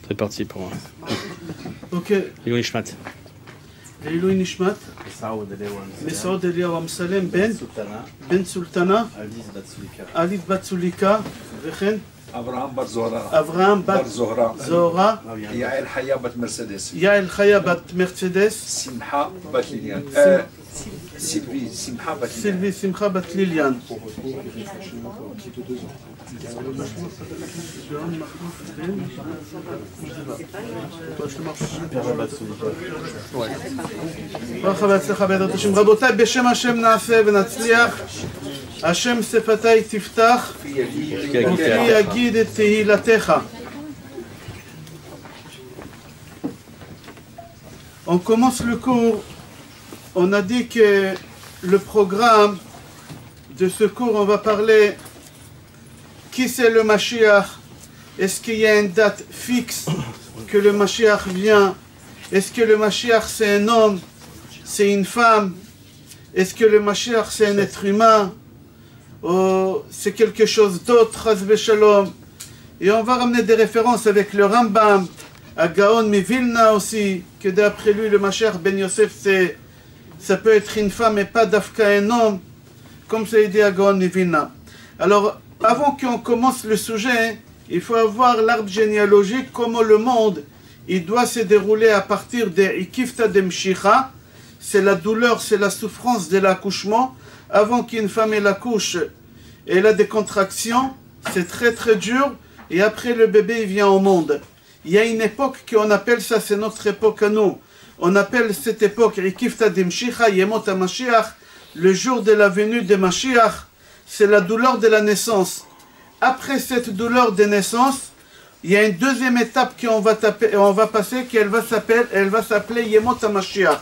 C'est parti pour moi. Ok. Ilui Nishmat. Ilui Nishmat. Mesaoud Eliyahu Amsalem Ben Sultana. Aliv Bat Sulika. וכן אברהם בת זוהרה. אברהם בת זוהרה. יעל חיה בת מרצדס. יעל חיה בת מרצדס. שמחה בת ליליאן. סילבי שמחה בת ליליאן. סילבי שמחה בת ליליאן. ברכה והצלחה בעזרת השם. רבותיי, בשם השם נעשה ונצליח. השם שפתיי תפתח ופי יגיד את תהילתך. On commence le cours. On a dit que le programme de ce cours, on va parler qui c'est le Mashiach. Est-ce qu'il y a une date fixe que le Mashiach vient? Est-ce que le Mashiach c'est un homme? C'est une femme? Est-ce que le Mashiach c'est un être humain? Oh, c'est quelque chose d'autre, Chas Shalom. Et on va ramener des références avec le Rambam, à Gaon Mivilna aussi, que d'après lui, le Mashiach Ben Yosef, ça peut être une femme et pas d'Afka un homme, comme ça est dit à Gaon Mivilna. Alors, avant qu'on commence le sujet, il faut avoir l'arbre généalogique, comment le monde, il doit se dérouler à partir de Ikifta de Mshicha, c'est la douleur, c'est la souffrance de l'accouchement. Avant qu'une femme ait l'accouche, elle a des contractions, c'est très très dur, et après le bébé il vient au monde. Il y a une époque qu'on appelle ça, c'est notre époque à nous. On appelle cette époque Ikifta de Mshicha, Yemot HaMashiach, le jour de la venue de Mashiach, c'est la douleur de la naissance. Après cette douleur de naissance, il y a une deuxième étape qu'on va passer, qu'elle va s'appeler Yemot HaMashiach.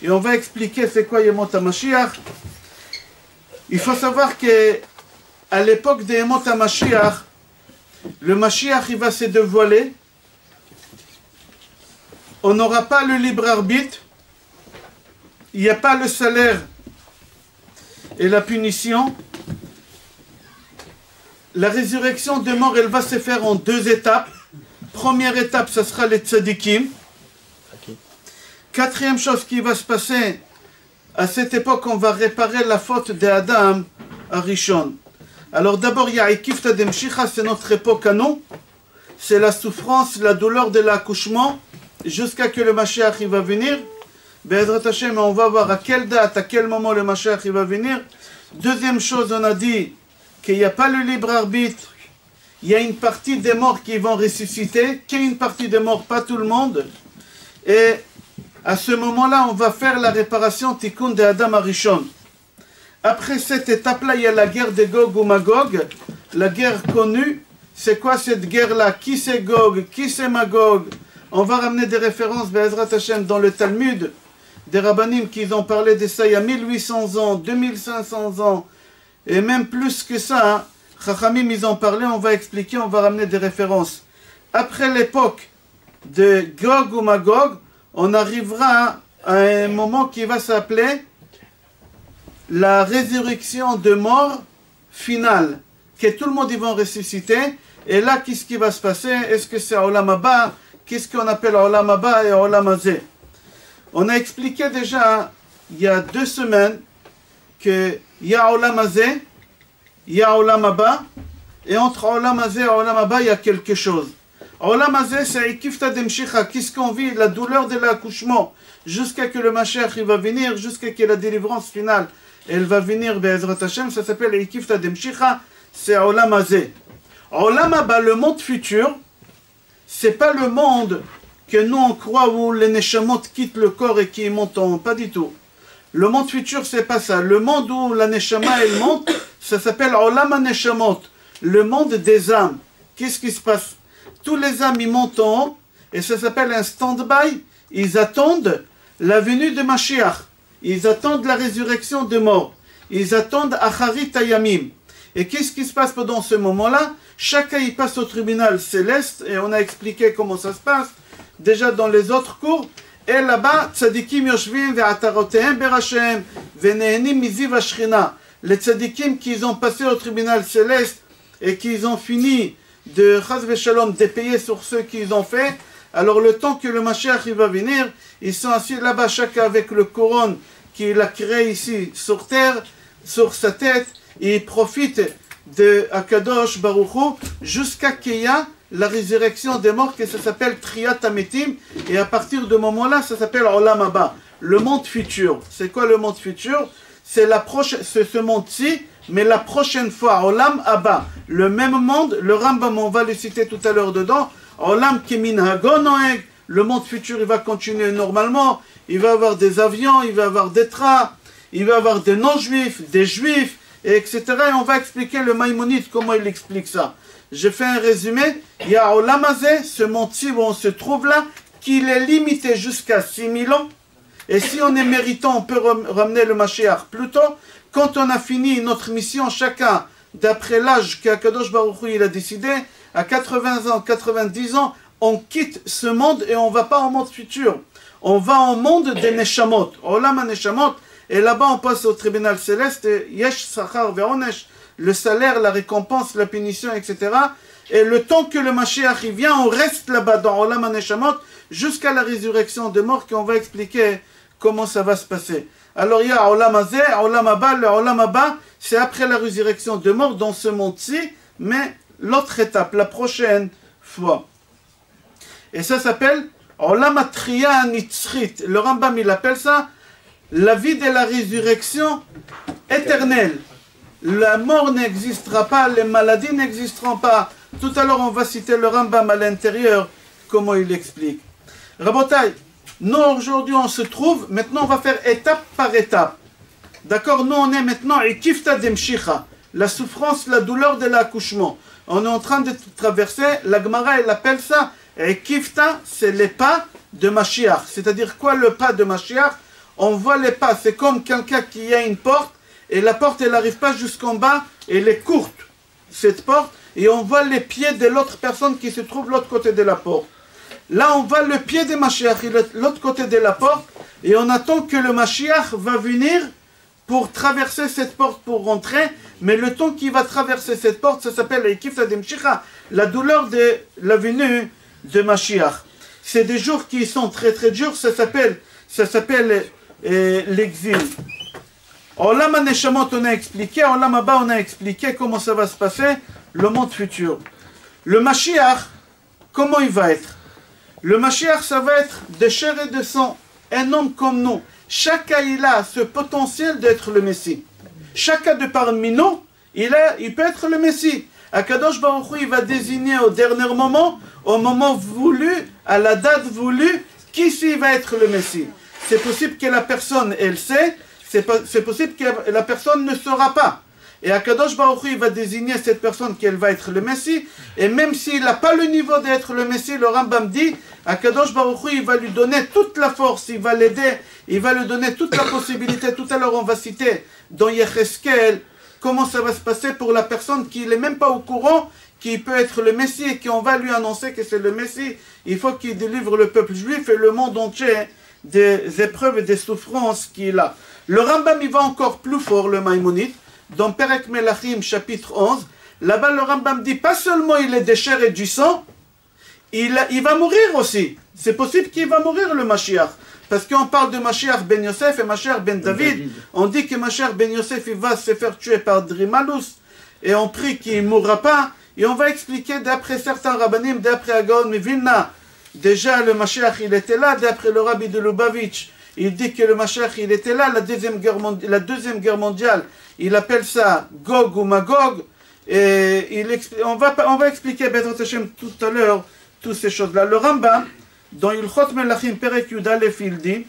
Et on va expliquer c'est quoi Yemot HaMashiach. Il faut savoir qu'à l'époque de Yemot HaMashiach, le Mashiach il va se dévoiler. On n'aura pas le libre arbitre. Il n'y a pas le salaire et la punition. La résurrection des morts, elle va se faire en deux étapes. Première étape, ce sera les tzadikim. Quatrième chose qui va se passer, à cette époque, on va réparer la faute d'Adam à Rishon. Alors d'abord, il y a Ikifta de Mshicha, c'est notre époque à nous. C'est la souffrance, la douleur de l'accouchement, jusqu'à que le Mashiach il va venir. Be'ezrat Hashem, on va voir à quelle date, à quel moment le Mashiach il va venir. Deuxième chose, on a dit qu'il n'y a pas le libre arbitre. Il y a une partie des morts qui vont ressusciter. Qu'il y a une partie des morts, pas tout le monde. Et à ce moment-là, on va faire la réparation Tikkun de Adam Arishon. Après cette étape-là, il y a la guerre de Gog ou Magog. La guerre connue, c'est quoi cette guerre-là? Qui c'est Gog? Qui c'est Magog? On va ramener des références, Be'ezrat Hashem, dans le Talmud, des rabbanim qui ont parlé de ça il y a 1800 ans, 2500 ans, et même plus que ça. Chachamim, ils ont parlé, on va expliquer, on va ramener des références. Après l'époque de Gog ou Magog, on arrivera à un moment qui va s'appeler la résurrection de mort finale, que tout le monde ils vont ressusciter. Et là, qu'est-ce qui va se passer? Est-ce que c'est Olam Haba? Qu'est-ce qu'on appelle Olam Haba et Olam Hazeh? On a expliqué déjà, il y a 2 semaines, qu'il y a Olam Hazeh, il y a Olam Haba, et entre Olam Hazeh et Olam Haba, il y a quelque chose. Olam Hazeh, c'est Ikifta de Mshicha. Qu'est-ce qu'on vit? La douleur de l'accouchement, jusqu'à que le Mashiach il va venir, jusqu'à que la délivrance finale, elle va venir, Be'ezrat Hashem, ça s'appelle Ikifta de Mshicha, c'est Olam Hazeh. Olam Haba, le monde futur, c'est pas le monde que nous on croit où les neshamot quittent le corps et qui montent en... Pas du tout. Le monde futur, c'est pas ça. Le monde où la neshama elle monte, ça s'appelle Olam HaNeshamot, le monde des âmes. Qu'est-ce qui se passe? Tous les âmes, ils montent en haut, et ça s'appelle un stand-by. Ils attendent la venue de Mashiach. Ils attendent la résurrection des morts. Ils attendent Acharit Hayamim. Et qu'est-ce qui se passe pendant ce moment-là? Chacun y passe au tribunal céleste, et on a expliqué comment ça se passe, déjà dans les autres cours. Et là-bas, tzadikim yoshvim ve'atarotehem berashem ve'nehenim miziv hashchina. Les tzadikim qui ont passé au tribunal céleste, et qui ont fini de Chaz Shalom dépayer sur ceux qu'ils ont fait. Alors le temps que le Mashiach il va venir, ils sont assis là-bas, chacun avec le couronne qu'il a créé ici sur terre, sur sa tête, et ils profitent de Akadosh Baruch Hu jusqu'à qu'il y a la résurrection des morts, que ça s'appelle Triyat Ametim, et à partir de ce moment-là, ça s'appelle Olam Haba, le monde futur. C'est quoi le monde futur? C'est ce monde-ci, mais la prochaine fois, Olam Haba, le même monde, le Rambam, on va le citer tout à l'heure dedans, Olam Kemin Hagonoeg, le monde futur, il va continuer normalement, il va y avoir des avions, il va y avoir des trains, il va y avoir des non-juifs, des juifs, etc. Et on va expliquer le Maïmonide, comment il explique ça. Je fais un résumé. Il y a Olam Hazeh, ce monde-ci où on se trouve là, qu'il est limité jusqu'à 6000 ans. Et si on est méritant, on peut ramener le Mashiach plus tôt. Quand on a fini notre mission, chacun, d'après l'âge qu'Akadosh Baruch Hu il a décidé, à 80 ans, 90 ans, on quitte ce monde et on ne va pas au monde futur. On va au monde des Neshamot. Olam HaNeshamot. Et là-bas, on passe au tribunal céleste. Yesh Sachar Ve'onesh. Le salaire, la récompense, la punition, etc. Et le temps que le Mashiach il vient, on reste là-bas dans Olam HaNeshamot jusqu'à la résurrection des morts, qu'on va expliquer comment ça va se passer. Alors il y a Olam Hazeh, Olam Haba. Le Olam Haba, c'est après la résurrection des morts dans ce monde-ci, mais l'autre étape, la prochaine fois. Et ça s'appelle Olam HaTriya HaNitzchit. Le Rambam, il appelle ça la vie de la résurrection éternelle. La mort n'existera pas, les maladies n'existeront pas. Tout à l'heure, on va citer le Rambam à l'intérieur, comment il explique. Rabotai, nous aujourd'hui, on se trouve, maintenant on va faire étape par étape. D'accord? Nous, on est maintenant Ikifta Demshicha, la souffrance, la douleur de l'accouchement. On est en train de traverser, la Gemara, elle appelle ça, Ikifta, c'est les pas de Mashiach. C'est-à-dire quoi le pas de Mashiach? On voit les pas, c'est comme quelqu'un qui a une porte, et la porte, elle n'arrive pas jusqu'en bas, elle est courte, cette porte, et on voit les pieds de l'autre personne qui se trouve de l'autre côté de la porte. Là, on voit le pied de Mashiach, il est de l'autre côté de la porte, et on attend que le Mashiach va venir pour traverser cette porte, pour rentrer, mais le temps qu'il va traverser cette porte, ça s'appelle Ikifta Demshicha, la douleur de la venue de Mashiach. C'est des jours qui sont très très durs, ça s'appelle l'exil. Olam HaNeshamot, on a expliqué, Olam Haba, on a expliqué comment ça va se passer, le monde futur. Le Mashiach, comment il va être? Le Mashiach, ça va être de chair et de sang, un homme comme nous. Chacun, il a ce potentiel d'être le Messie. Chacun de parmi nous, il peut être le Messie. Akadosh Baruch Hu, il va désigner au dernier moment, au moment voulu, à la date voulue, qui va être le Messie. C'est possible que la personne, elle sait, c'est possible que la personne ne saura pas. Et Akadosh Baruch Hu, il va désigner cette personne qu'elle va être le Messie. Et même s'il n'a pas le niveau d'être le Messie, le Rambam dit, Akadosh Baruch Hu, il va lui donner toute la force, il va l'aider, il va lui donner toute la possibilité. Tout à l'heure, on va citer dans Yecheskel comment ça va se passer pour la personne qui n'est même pas au courant, qui peut être le Messie et qu'on va lui annoncer que c'est le Messie. Il faut qu'il délivre le peuple juif et le monde entier des épreuves et des souffrances qu'il a. Le Rambam, il va encore plus fort, le Maïmonide. Dans Perek Melachim, chapitre 11, là-bas le Rambam dit, pas seulement il est de chair et du sang, il va mourir aussi. C'est possible qu'il va mourir le Mashiach. Parce qu'on parle de Mashiach ben Yosef et Mashiach ben David. On dit que Mashiach ben Yosef, il va se faire tuer par Drimalus. Et on prie qu'il ne mourra pas. Et on va expliquer d'après certains rabbanim, d'après Agaon Mivilna. Déjà le Mashiach, il était là, d'après le rabbi de Lubavitch. Il dit que le Mashiach, il était là, la deuxième guerre mondiale, il appelle ça Gog ou Magog, et on va expliquer Bezrat Hashem tout à l'heure toutes ces choses-là. Le Rambam, dans Ilchot Melachim Perek Yud Aleph, il dit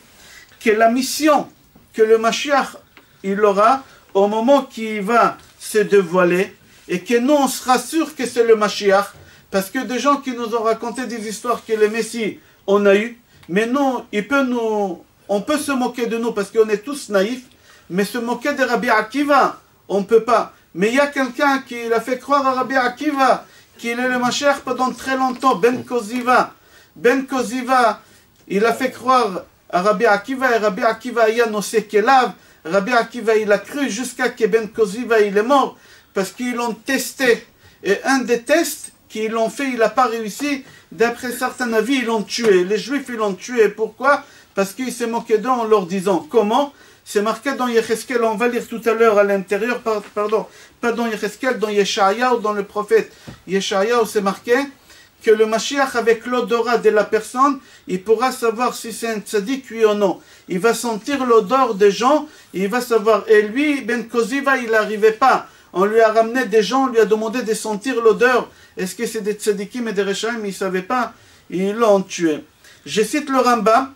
que la mission que le Mashiach, il aura au moment qu'il va se dévoiler, et que nous, on sera sûr que c'est le Mashiach, parce que des gens qui nous ont raconté des histoires que le Messie, on a eu, mais nous, on peut se moquer de nous parce qu'on est tous naïfs, mais se moquer de Rabbi Akiva, on ne peut pas. Mais il y a quelqu'un qui l'a fait croire à Rabbi Akiva qu'il est le Mashiach pendant très longtemps, Ben Koziva. Ben Koziva, il a fait croire à Rabbi Akiva, et Rabbi Akiva y a nosé Kelav. Rabbi Akiva, il a cru jusqu'à que Ben Koziva, il est mort, parce qu'ils l'ont testé. Et un des tests, qu'ils l'ont fait, il n'a pas réussi. D'après certains avis, ils l'ont tué. Les Juifs, ils l'ont tué. Pourquoi? Parce qu'il s'est moqué d'eux en leur disant. Comment? C'est marqué dans Yecheskel, on va lire tout à l'heure à l'intérieur, pardon, pas dans Yecheskel, dans Yeshayahu, dans le prophète Yeshayahu, c'est marqué que le Mashiach, avec l'odorat de la personne, il pourra savoir si c'est un tzaddik, oui ou non. Il va sentir l'odeur des gens, il va savoir. Et lui, Ben Koziva, il n'arrivait pas. On lui a ramené des gens, on lui a demandé de sentir l'odeur. Est-ce que c'est des tzaddikim et des rechaim? Il ne savait pas, ils l'ont tué. Je cite le Rambam,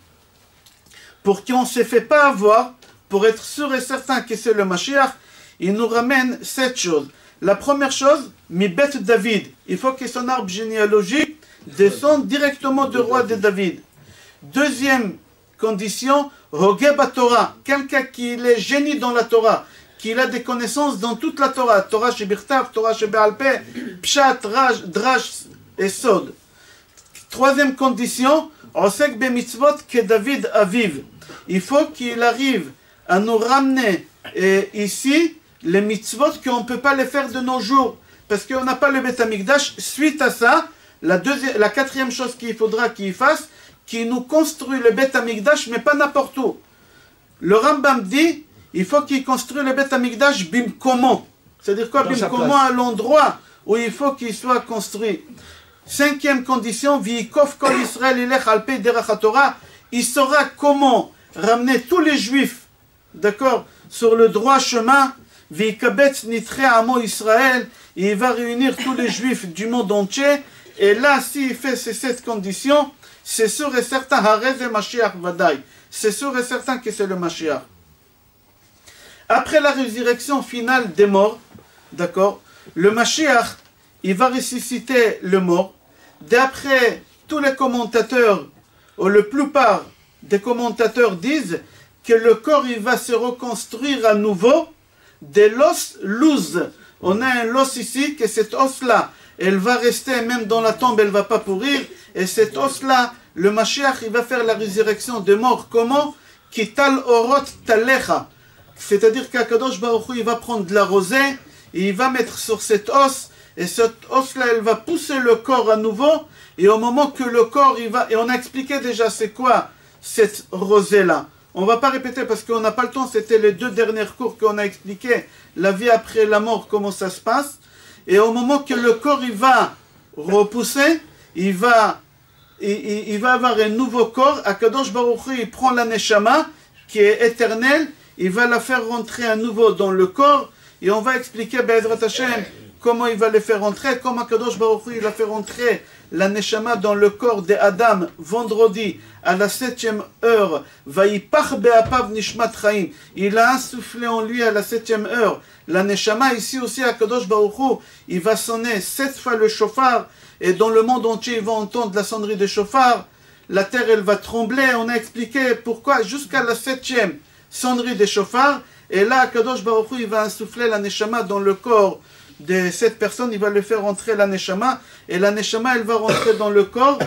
pour qu'on ne se fait pas avoir, pour être sûr et certain que c'est le Mashiach, il nous ramène 7 choses. La première chose, Mibet David. Il faut que son arbre généalogique descende directement du roi de David. Deuxième condition, Hogeba Torah. Quelqu'un qui est génie dans la Torah, qui a des connaissances dans toute la Torah. Torah chez Birtav, Torah chez Be'alpeh, Pshat, Drash et Sod. Troisième condition, Osek be mitzvot que David aviv. Il faut qu'il arrive à nous ramener ici les mitzvot qu'on ne peut pas les faire de nos jours. Parce qu'on n'a pas le Beth Amikdash. Suite à ça, la quatrième chose qu'il faudra qu'il fasse, qu'il nous construit le Beth Amikdash, mais pas n'importe où. Le Rambam dit, il faut qu'il construise le Beth Amikdash bimkomo. C'est-à-dire quoi bimkomo? À l'endroit où il faut qu'il soit construit. Cinquième condition, V'yikov kol Israël ilech al pei derech haTorah. Il saura comment ramener tous les Juifs, d'accord, sur le droit chemin. V'yikabetz nitre amo Israël. Il va réunir tous les Juifs du monde entier. Et là, s'il fait ces 7 conditions, c'est sûr et certain, Harez et Mashiach Vadaï. C'est sûr et certain que c'est le Mashiach. Après la résurrection finale des morts, d'accord, le Mashiach, il va ressusciter le mort. D'après tous les commentateurs, ou la plupart des commentateurs disent que le corps, il va se reconstruire à nouveau de l'os loose. On a un os ici, que cet os-là, elle va rester, même dans la tombe, elle ne va pas pourrir. Et cet os-là, le Mashiach, il va faire la résurrection des morts. Comment? Kital orot talecha. C'est-à-dire qu'Akadosh Baruch Hu, il va prendre de la rosée, et il va mettre sur cet os, et cet os-là, elle va pousser le corps à nouveau, et au moment que le corps, il va... Et on a expliqué déjà c'est quoi cette rosée-là. On ne va pas répéter parce qu'on n'a pas le temps, c'était les 2 derniers cours qu'on a expliqué, la vie après la mort, comment ça se passe. Et au moment que le corps, il va repousser, il va avoir un nouveau corps. Akadosh Baruch Hu, il prend la Neshama, qui est éternelle, il va la faire rentrer à nouveau dans le corps, et on va expliquer, Be'ezrat Hashem, comment il va les faire rentrer, comment Akadosh Baruch Hu, il a fait rentrer la Neshama dans le corps d'Adam vendredi à la 7e heure. Vayipach be'apav nishmat chaim. Il a insufflé en lui à la 7e heure. La Neshama ici aussi, Akadosh Baruch Hu, il va sonner 7 fois le shofar, et dans le monde entier, il va entendre la sonnerie des shofars. La terre, elle va trembler. On a expliqué pourquoi jusqu'à la 7e sonnerie des shofars. Et là, Akadosh Baruch Hu, il va insuffler la Neshama dans le corps de cette personne, il va le faire rentrer la Neshama, et la Neshama, elle va rentrer dans le corps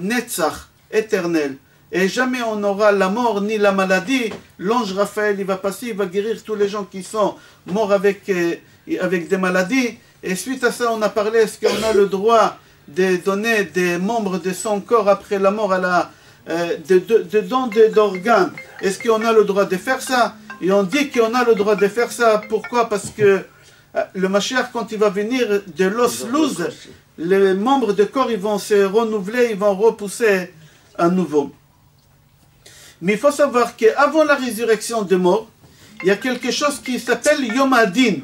Netzach, éternel. Et jamais on n'aura la mort ni la maladie. L'ange Raphaël, il va passer, il va guérir tous les gens qui sont morts avec des maladies. Et suite à ça, on a parlé, est-ce qu'on a le droit de donner des membres de son corps après la mort à de dons d'organes? Est-ce qu'on a le droit de faire ça? Et on dit qu'on a le droit de faire ça. Pourquoi? Parce que le Mashiach, quand il va venir de l'os loose, les membres de corps, ils vont se renouveler, ils vont repousser à nouveau. Mais il faut savoir qu'avant la résurrection des morts, il y a quelque chose qui s'appelle Yom Hadin.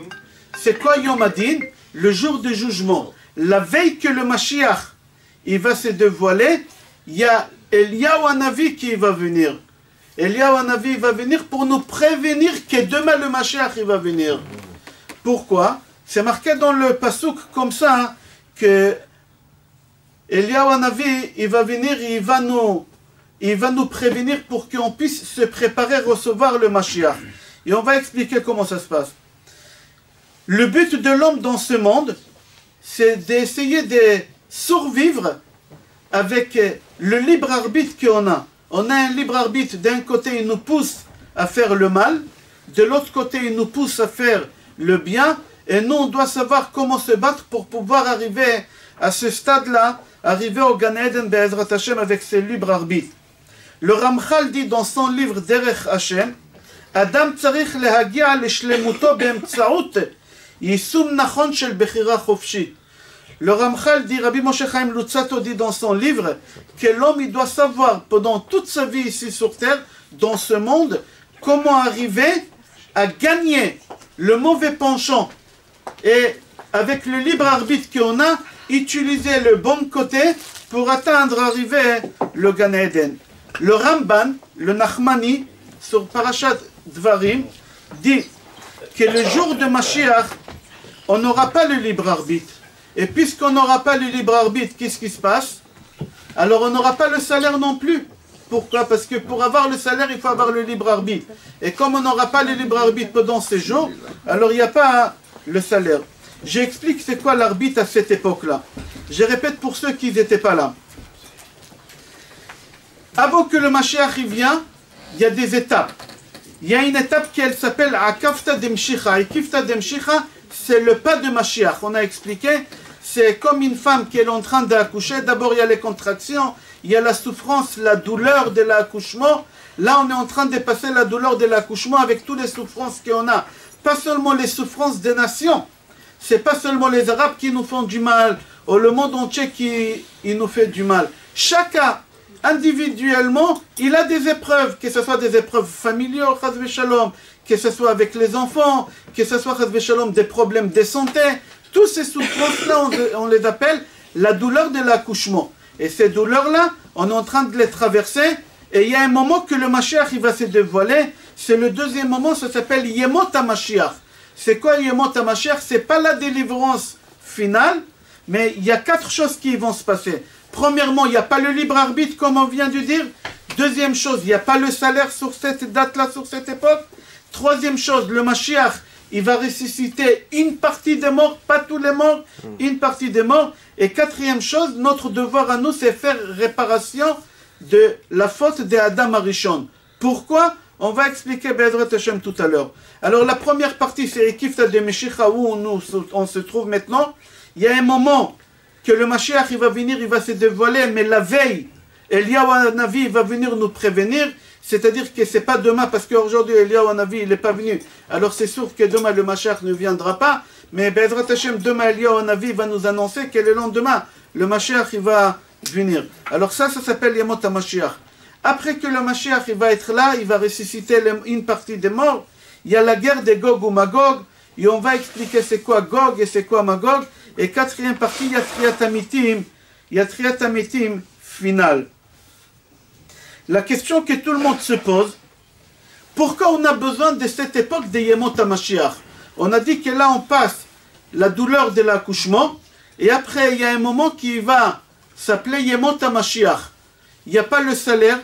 C'est quoi Yom Hadin? Le jour du jugement. La veille que le Mashiach, il va se dévoiler, il y a Eliyahu Hanavi qui va venir. Eliyahu Hanavi va venir pour nous prévenir que demain le Mashiach, il va venir. Pourquoi? C'est marqué dans le pasouk comme ça, hein, que Eliyahu Hanavi, il va venir, il va nous prévenir pour qu'on puisse se préparer à recevoir le Mashiach. Et on va expliquer comment ça se passe. Le but de l'homme dans ce monde, c'est d'essayer de survivre avec le libre arbitre qu'on a. On a un libre arbitre, d'un côté il nous pousse à faire le mal, de l'autre côté il nous pousse à faire le bien, et nous on doit savoir comment se battre pour pouvoir arriver à ce stade-là, arriver au Gan Eden Be'ezrat Hashem avec ses libres arbitres. Le Ramchal dit dans son livre Derech Hashem, Adam tzarich lehagia leshlemuto be'emtsaout yisum nachon shel bechira chofshit. Le Ramchal dit, Rabbi Moshe Chaim Luzzatto dit dans son livre que l'homme il doit savoir pendant toute sa vie ici sur terre, dans ce monde, comment arriver à gagner le mauvais penchant et avec le libre arbitre qu'on a, utiliser le bon côté pour atteindre, arriver le Gan Eden. Le Ramban, le Nachmani, sur Parashat Dvarim, dit que le jour de Mashiach, on n'aura pas le libre arbitre. Et puisqu'on n'aura pas le libre arbitre, qu'est-ce qui se passe? Alors on n'aura pas le salaire non plus. Pourquoi? Parce que pour avoir le salaire, il faut avoir le libre arbitre. Et comme on n'aura pas le libre arbitre pendant ces jours, alors il n'y a pas le salaire. J'explique c'est quoi l'arbitre à cette époque-là. Je répète pour ceux qui n'étaient pas là. Avant que le Mashiach vienne, il y a des étapes. Il y a une étape qui s'appelle Akafta Demshicha. Akifta Demshicha, c'est le pas de Mashiach. On a expliqué, c'est comme une femme qui est en train d'accoucher. D'abord, il y a les contractions, il y a la souffrance, la douleur de l'accouchement. Là, on est en train de passer la douleur de l'accouchement avec toutes les souffrances qu'on a. Pas seulement les souffrances des nations. C'est pas seulement les Arabes qui nous font du mal, ou le monde entier qui nous fait du mal. Chacun, individuellement, il a des épreuves, que ce soit des épreuves familiales, chas v'shalom, que ce soit avec les enfants, que ce soit chas v'shalom, des problèmes de santé. Toutes ces souffrances-là, on les appelle la douleur de l'accouchement. Et ces douleurs-là, on est en train de les traverser. Et il y a un moment que le Mashiach il va se dévoiler. C'est le deuxième moment, ça s'appelle Yemot HaMashiach. C'est quoi Yemot HaMashiach? C'est pas la délivrance finale, mais il y a 4 choses qui vont se passer. Premièrement, il n'y a pas le libre arbitre, comme on vient de dire. Deuxième chose, il n'y a pas le salaire sur cette date-là, sur cette époque. Troisième chose, le Mashiach, il va ressusciter une partie des morts, pas tous les morts, une partie des morts. Et quatrième chose, notre devoir à nous, c'est faire réparation de la faute des Adam Arishon. Pourquoi? On va expliquer Be'ezrat Hashem tout à l'heure. Alors la première partie, c'est Ekifta de Meshicha, où on se trouve maintenant. Il y a un moment que le Mashiach il va venir, il va se dévoiler, mais la veille, Eliyahu Hanavi va venir nous prévenir, c'est-à-dire que c'est pas demain, parce qu'aujourd'hui Eliyahu Hanavi il n'est pas venu, alors c'est sûr que demain le Mashiach ne viendra pas, mais Be'ezrat Hashem, demain Eliyahu Hanavi va nous annoncer que le lendemain, le Mashiach il va venir. Alors ça s'appelle Yemot HaMashiach. Après que le Mashiach il va être là, il va ressusciter une partie des morts, il y a la guerre des Gog ou Magog, et on va expliquer c'est quoi Gog et c'est quoi Magog. Et quatrième partie, il y a Triat Amitim final. La question que tout le monde se pose, pourquoi on a besoin de cette époque de Yemot HaMashiach? On a dit que là on passe la douleur de l'accouchement, et après il y a un moment qui va s'appeler Yemot HaMashiach. Il n'y a pas le salaire,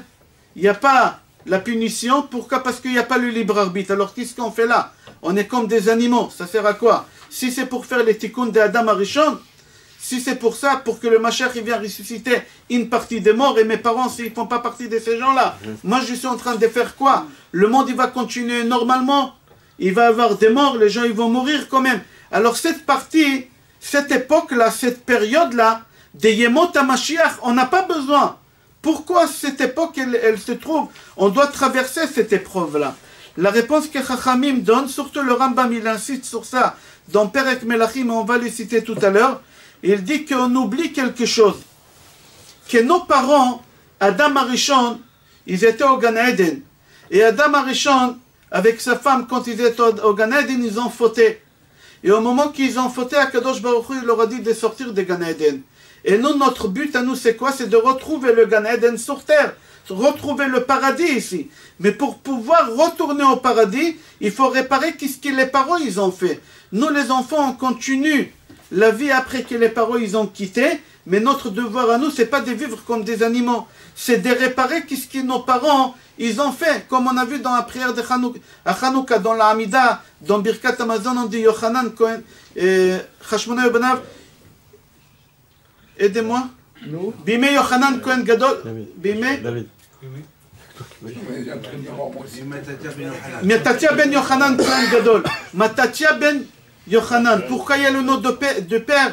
il n'y a pas la punition. Pourquoi? Parce qu'il n'y a pas le libre arbitre. Alors qu'est-ce qu'on fait là? On est comme des animaux, ça sert à quoi? Si c'est pour faire les tikkun de Adam Arishon, si c'est pour ça, pour que le Mashiach il vient ressusciter une partie des morts, et mes parents, s'ils ne font pas partie de ces gens-là, moi je suis en train de faire quoi? Le monde il va continuer normalement, il va y avoir des morts, les gens ils vont mourir quand même. Alors cette partie, cette époque-là, cette période-là, de Yemot HaMashiach, on n'a pas besoin. Pourquoi cette époque, elle se trouve? On doit traverser cette épreuve-là. La réponse que Chachamim donne, surtout le Rambam, il insiste sur ça, dans Perek Melachim, on va le citer tout à l'heure, il dit qu'on oublie quelque chose. Que nos parents, Adam Arishon, ils étaient au Gan Eden. Et Adam Arishon, avec sa femme, quand ils étaient au Gan Eden, ils ont fauté. Et au moment qu'ils ont fauté, Akadosh Baruch Hu, il leur a dit de sortir de Gan Eden. Et nous, notre but à nous, c'est quoi? C'est de retrouver le Gan Eden sur terre. Retrouver le paradis ici. Mais pour pouvoir retourner au paradis, il faut réparer ce que les parents ils ont fait. Nous les enfants, on continue la vie après que les parents ils ont quitté, mais notre devoir à nous, c'est pas de vivre comme des animaux, c'est de réparer ce que nos parents ils ont fait, comme on a vu dans la prière de Hanouka, dans la Hamida, dans Birkat Hamazon, on dit Yochanan Cohen, Hashmona Yobanav, aidez-moi. Bime Yochanan Cohen Gadol, Bime David. Matatia ben Yochanan Cohen Gadol. Matatia ben Yochanan. Pourquoi il y a le nom de père?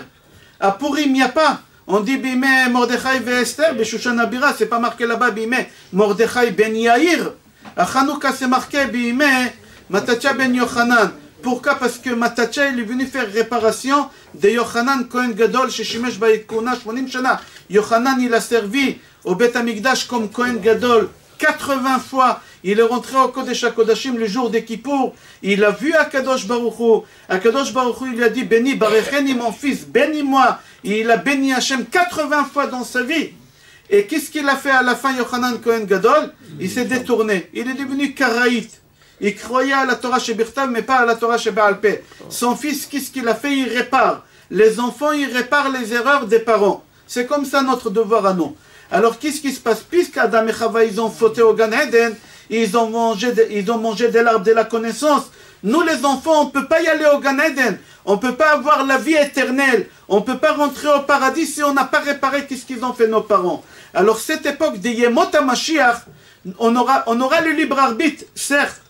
À Purim, il n'y a pas. On dit Bimé Mordechai et Esther, Beshushan Abira, c'est pas marqué là-bas Bimé Mordechai ben Yair. À Hanouka, c'est marqué Bimé Mattatcha ben Yochanan. Pourquoi? Parce que Mattatcha, il est venu faire réparation de Yochanan Kohen Gadol chez Shimesh Baïkouna, Shmonim Shana. Yochanan, il a servi au Beth Amikdash comme Kohen Gadol 80 fois. Il est rentré au Kodesh HaKodashim le jour des Kippour. Il a vu Akadosh Baruch Hu. Akadosh Baruch Hu, il lui a dit béni Barecheni mon fils, bénis-moi. Il a béni Hachem 80 fois dans sa vie. Et qu'est-ce qu'il a fait à la fin, Yochanan Kohen Gadol? Il s'est détourné. Il est devenu karaïte. Il croyait à la Torah chez Birtav, mais pas à la Torah chez Baal Peh. Son fils, qu'est-ce qu'il a fait? Il répare. Les enfants, ils réparent les erreurs des parents. C'est comme ça notre devoir à nous. Alors qu'est-ce qui se passe? Puisqu'Adam et Chava, ils ont fauté au Gan Eden, ils ont mangé de l'arbre de la connaissance. Nous les enfants, on ne peut pas y aller au Gan Eden. On ne peut pas avoir la vie éternelle. On ne peut pas rentrer au paradis si on n'a pas réparé qu'est-ce qu'ils ont fait nos parents. Alors cette époque de Yemot HaMashiach, on aura le libre arbitre, certes.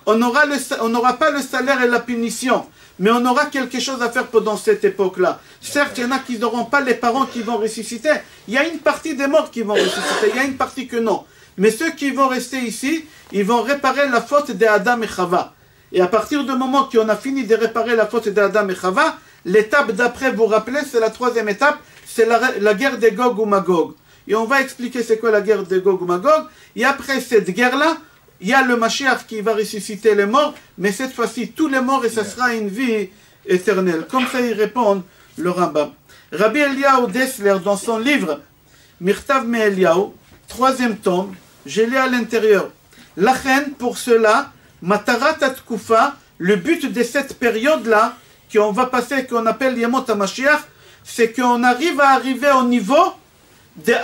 On n'aura pas le salaire et la punition. Mais on aura quelque chose à faire pendant cette époque-là. Certes, il y en a qui n'auront pas les parents qui vont ressusciter. Il y a une partie des morts qui vont ressusciter. Il y a une partie que non. Mais ceux qui vont rester ici, ils vont réparer la faute d'Adam et Chava. Et à partir du moment qu'on a fini de réparer la faute d'Adam et Chava, l'étape d'après, vous vous rappelez, c'est la troisième étape, c'est la guerre des Gog ou Magog. Et on va expliquer c'est quoi la guerre des Gog ou Magog. Et après cette guerre-là, il y a le Mashiach qui va ressusciter les morts, mais cette fois-ci, tous les morts, et ça sera une vie éternelle. Comme ça, ils répondent le Rambam. Rabbi Eliyahu Dessler, dans son livre Mirtav Me'Eliyahu, 3e tome, je l'ai à l'intérieur. Lachen, pour cela, Matarat Atkoufa, le but de cette période-là, qu'on va passer, qu'on appelle Yemot HaMashiach, c'est qu'on arriver au niveau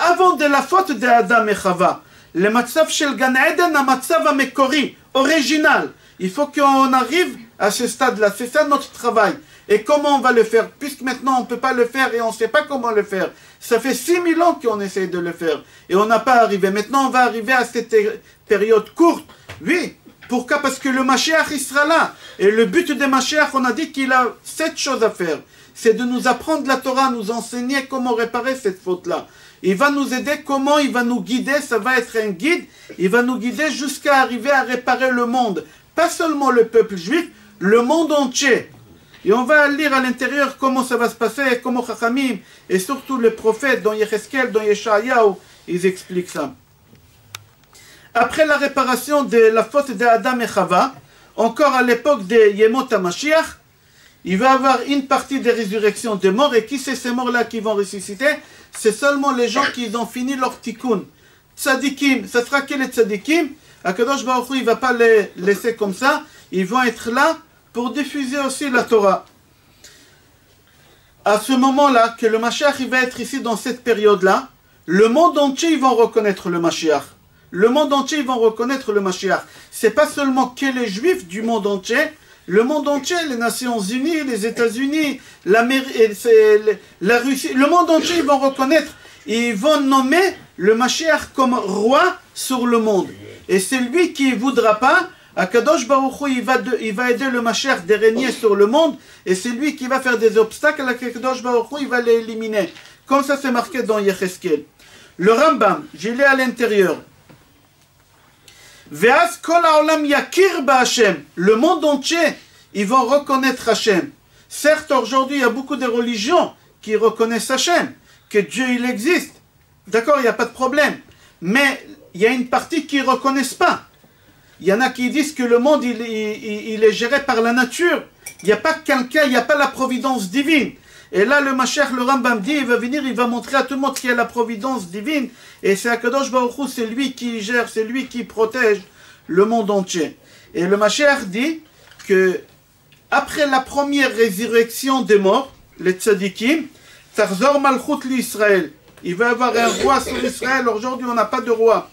avant de la faute de Adam et Chava. Le matzav shel Gan Eden, un matzav amekori, original. Il faut qu'on arrive à ce stade-là. C'est ça notre travail. Et comment on va le faire? Puisque maintenant on ne peut pas le faire et on ne sait pas comment le faire. Ça fait 6000 ans qu'on essaie de le faire. Et on n'a pas arrivé. Maintenant on va arriver à cette période courte. Oui. Pourquoi? Parce que le Mashiach il sera là. Et le but de Mashiach, on a dit qu'il a 7 choses à faire. C'est de nous apprendre la Torah, nous enseigner comment réparer cette faute-là. Il va nous aider, comment il va nous guider, ça va être un guide, il va nous guider jusqu'à arriver à réparer le monde. Pas seulement le peuple juif, le monde entier. Et on va lire à l'intérieur comment ça va se passer, comment Chachamim, et surtout les prophètes, dans Yecheskel, dans Yeshayahu, ils expliquent ça. Après la réparation de la faute d'Adam et Chava, encore à l'époque de Yemot HaMashiach, il va y avoir une partie des résurrections des morts, et qui c'est ces morts-là qui vont ressusciter? C'est seulement les gens qui ont fini leur tikkun. Tzadikim, ça sera que les tzadikim. Akadosh Baruch Hu, il ne va pas les laisser comme ça. Ils vont être là pour diffuser aussi la Torah. À ce moment-là, que le Mashiach il va être ici dans cette période-là, le monde entier ils vont reconnaître le Mashiach. Le monde entier ils vont reconnaître le Mashiach. C'est pas seulement que les Juifs du monde entier. Le monde entier, les Nations Unies, les États-Unis, la Russie, le monde entier, ils vont reconnaître, ils vont nommer le Mashiach comme roi sur le monde. Et c'est lui qui ne voudra pas, Akadosh Baruch Hu, il va aider le Mashiach de régner sur le monde, et c'est lui qui va faire des obstacles, Akadosh Baruch Hu, il va les éliminer. Comme ça, c'est marqué dans Yecheskel. Le Rambam, je l'ai à l'intérieur. Ve'az kol ha'olam yakir ba'Hashem. Le monde entier, ils vont reconnaître Hachem. Certes, aujourd'hui, il y a beaucoup de religions qui reconnaissent Hachem, que Dieu, il existe. D'accord, il n'y a pas de problème. Mais il y a une partie qui ne reconnaissent pas. Il y en a qui disent que le monde, il est géré par la nature. Il n'y a pas quelqu'un, il n'y a pas la providence divine. Et là, le Mashiach, le Rambam dit, il va venir, il va montrer à tout le monde qu'il y a la providence divine. Et c'est Akadosh Baruch Hu, c'est lui qui gère, c'est lui qui protège le monde entier. Et le Mashiach dit que après la première résurrection des morts, les tzadikim, Tarzor Malchut l'Israël. Il va y avoir un roi sur Israël. Aujourd'hui, on n'a pas de roi.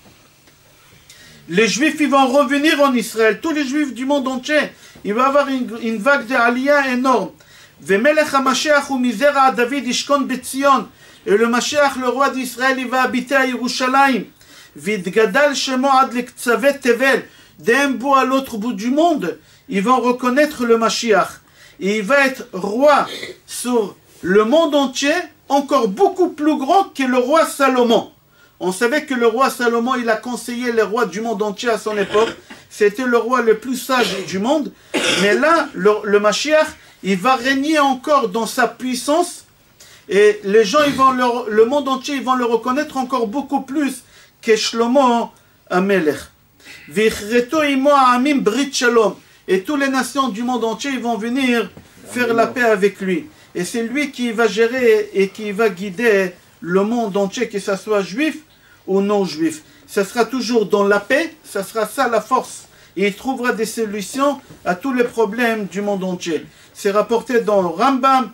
Les Juifs, ils vont revenir en Israël. Tous les Juifs du monde entier. Il va y avoir une vague de aliyah énorme. Vemelech HaMashiach ou Mizera David Ishkon Betzion. Et le Mashiach, le roi d'Israël, il va habiter à Yerushalayim. Vidgadal Shemo Ad Lektzavet Tevel. D'un bout à l'autre bout du monde, ils vont reconnaître le Mashiach. Et il va être roi sur le monde entier, encore beaucoup plus grand que le roi Salomon. On savait que le roi Salomon, il a conseillé les rois du monde entier à son époque. C'était le roi le plus sage du monde. Mais là, le Mashiach, il va régner encore dans sa puissance. Et les gens, le monde entier, ils vont le reconnaître encore beaucoup plus que Shlomo Amelech. Vichreto imo amim brit shalom. Et toutes les nations du monde entier, ils vont venir faire la paix avec lui. Et c'est lui qui va gérer et qui va guider le monde entier, que ce soit juif ou non juif. Ça sera toujours dans la paix, ça sera ça la force. Et il trouvera des solutions à tous les problèmes du monde entier. C'est rapporté dans Rambam,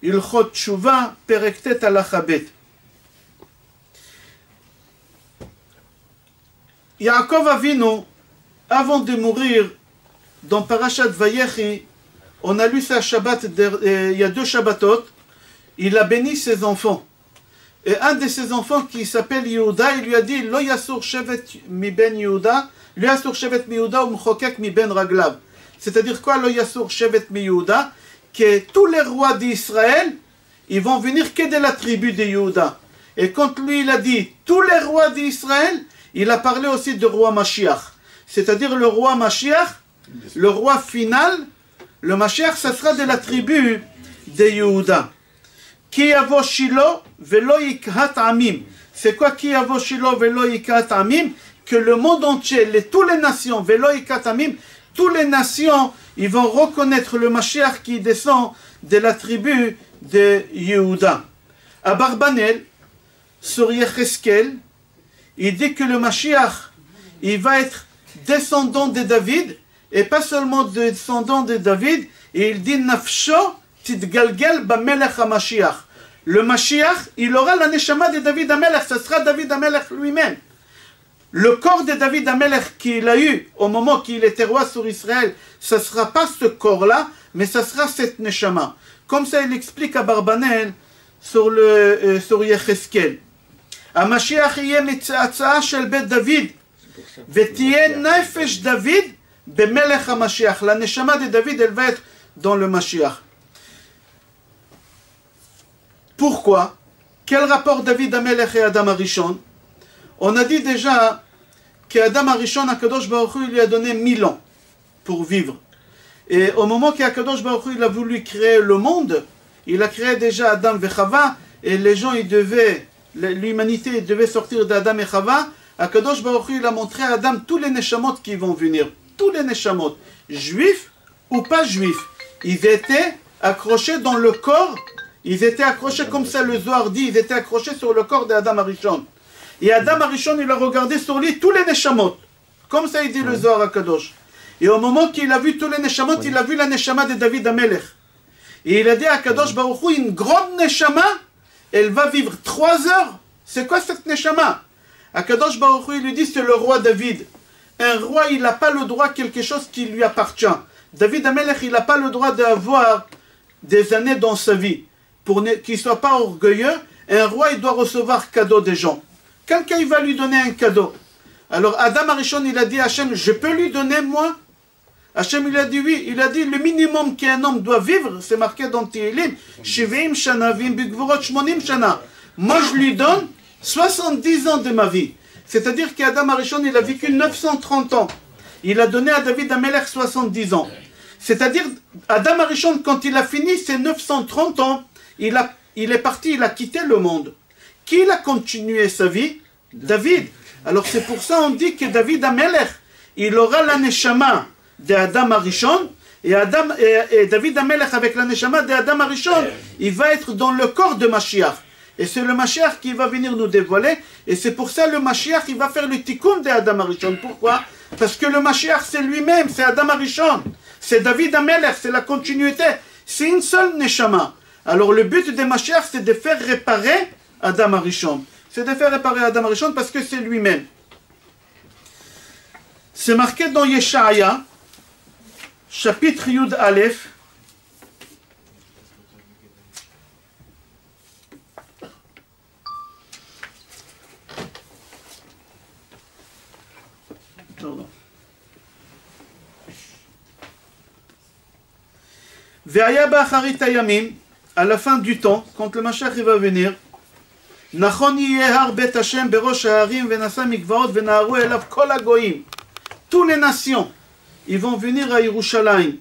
Ilchot Tshuva, Perektet Alachabet. Yaakov Avinu, avant de mourir, dans Parashat Vayechi, on a lu ça Shabbat, il y a 2 Shabbatot, il a béni ses enfants. Et un de ses enfants qui s'appelle Yehuda, il lui a dit Lo yasur shevet mi ben Yehuda, Lo yasur shevet mi Yehuda ou mchokek mi ben raglav. C'est-à-dire quoi Lo yasur shevet mi Yehuda? Que tous les rois d'Israël, ils vont venir que de la tribu de Yehuda. Et quand lui il a dit tous les rois d'Israël, il a parlé aussi du roi Mashiach. C'est-à-dire le roi Mashiach, le roi final, le Mashiach, ça sera de la tribu de Yehuda. Ki yavo Shilo velo yikhat amim. C'est quoi ki yavo Shilo velo yikhat amim? Que le monde entier, toutes les nations, velo yikhat amim, toutes les nations, ils vont reconnaître le Mashiach qui descend de la tribu de Yehuda. À Barbanel, sur Yecheskel, il dit que le Mashiach, il va être descendant de David, et pas seulement descendant de David, et il dit Nafsho titgalgel b'melech HaMashiach. Le Mashiach, il aura la neshama de David HaMelech, ce sera David HaMelech lui-même. Le corps de David HaMelech qu'il a eu au moment qu'il était roi sur Israël, ce ne sera pas ce corps-là, mais ce sera cette neshama. Comme ça, il explique à Barbanel sur Yecheskel. HaMashiach yeh mitzatzaa shel bet David, v'tiyeh nefesh David b'melech HaMashiach. La neshama de David, elle va être dans le Mashiach. Pourquoi? Quel rapport David HaMelech et Adam HaRishon? On a dit déjà qu'Adam HaRishon, Akadosh Baruch Hu, lui a donné 1000 ans pour vivre. Et au moment qu'Akadosh Baruch Hu, il a voulu créer le monde, il a créé déjà Adam et Chava, et les gens, l'humanité devait sortir d'Adam et Chava. Akadosh Baruch Hu, il a montré à Adam tous les neshamot qui vont venir. Tous les neshamot, juifs ou pas juifs. Ils étaient accrochés dans le corps. Ils étaient accrochés, comme ça le Zohar dit, ils étaient accrochés sur le corps d'Adam HaRishon. Et Adam HaRishon, il a regardé sur lui tous les neshamot. Comme ça il dit le Zohar HaKadosh. Et au moment qu'il a vu tous les neshamot, il a vu la neshama de David HaMelech. Et il a dit à Kadosh Baruch Hu, une grande neshama, elle va vivre 3 heures. C'est quoi cette neshama? Akadosh Baruch Hu, il lui dit, c'est le roi David. Un roi, il n'a pas le droit à quelque chose qui lui appartient. David HaMelech, il n'a pas le droit d'avoir des années dans sa vie. Pour qu'il ne soit pas orgueilleux, un roi, il doit recevoir cadeau des gens. Quelqu'un, il va lui donner un cadeau. Alors Adam HaRishon, il a dit à Hachem, je peux lui donner moi? Hachem, il a dit oui. Il a dit, le minimum qu'un homme doit vivre, c'est marqué dans Tehillim, Shivim Shana, Vim Bigvorot Shmonim Shana. Moi, je lui donne 70 ans de ma vie. C'est-à-dire qu'Adam HaRishon, il a vécu 930 ans. Il a donné à David HaMelech 70 ans. C'est-à-dire, Adam HaRishon, quand il a fini ses 930 ans, il est parti, il a quitté le monde. Qui a continué sa vie? David. Alors c'est pour ça on dit que David HaMelech, il aura la neshama d'Adam HaRishon, et David HaMelech avec la neshama d'Adam HaRishon, il va être dans le corps de Mashiach. Et c'est le Mashiach qui va venir nous dévoiler, et c'est pour ça le Mashiach, il va faire le tikkun d'Adam HaRishon. Pourquoi? Parce que le Mashiach c'est lui-même, c'est Adam HaRishon. C'est David HaMelech, c'est la continuité. C'est une seule neshama. Alors le but de Mashiach, c'est de faire réparer Adam HaRishon. C'est de faire réparer Adam HaRishon parce que c'est lui-même. C'est marqué dans Yeshaya, chapitre Yud Aleph. Pardon. Ve'aya ba'acharit hayamim, à la fin du temps, quand le Mashiach va venir, Nachon yehar bet Hashem berosh ha'arim venasa mikvaot venaharu elav kol hagoyim. Toutes les nations, ils vont venir à Yerushalayim.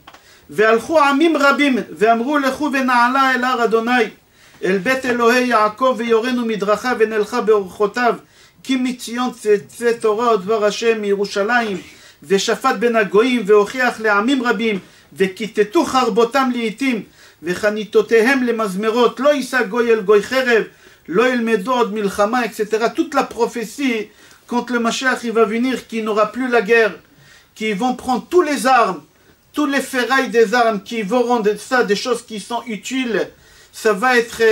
Ve'alchu amim rabim ve'amru lechu ve'na'ala el har Adonai el bet Elohei Yaakov ve'yorenu midracha ve'nelcha beorchotav ki mitzion tzeh Torah odvar Hashem miYerushalayim ve'shafat ben hagoyim ve'ochiach le'amim rabim ve'kitetu charbotam li'itim ve'chanitotehem lemazmerot lo yisa goy el goy cherev lo yelmedu od milchama, etc. Toute la prophétie quand le Mashiach il va venir, qu'il n'aura plus la guerre, qu'ils vont prendre tous les armes, tous les ferrailles des armes, qui vont rendre ça des choses qui sont utiles, ça va être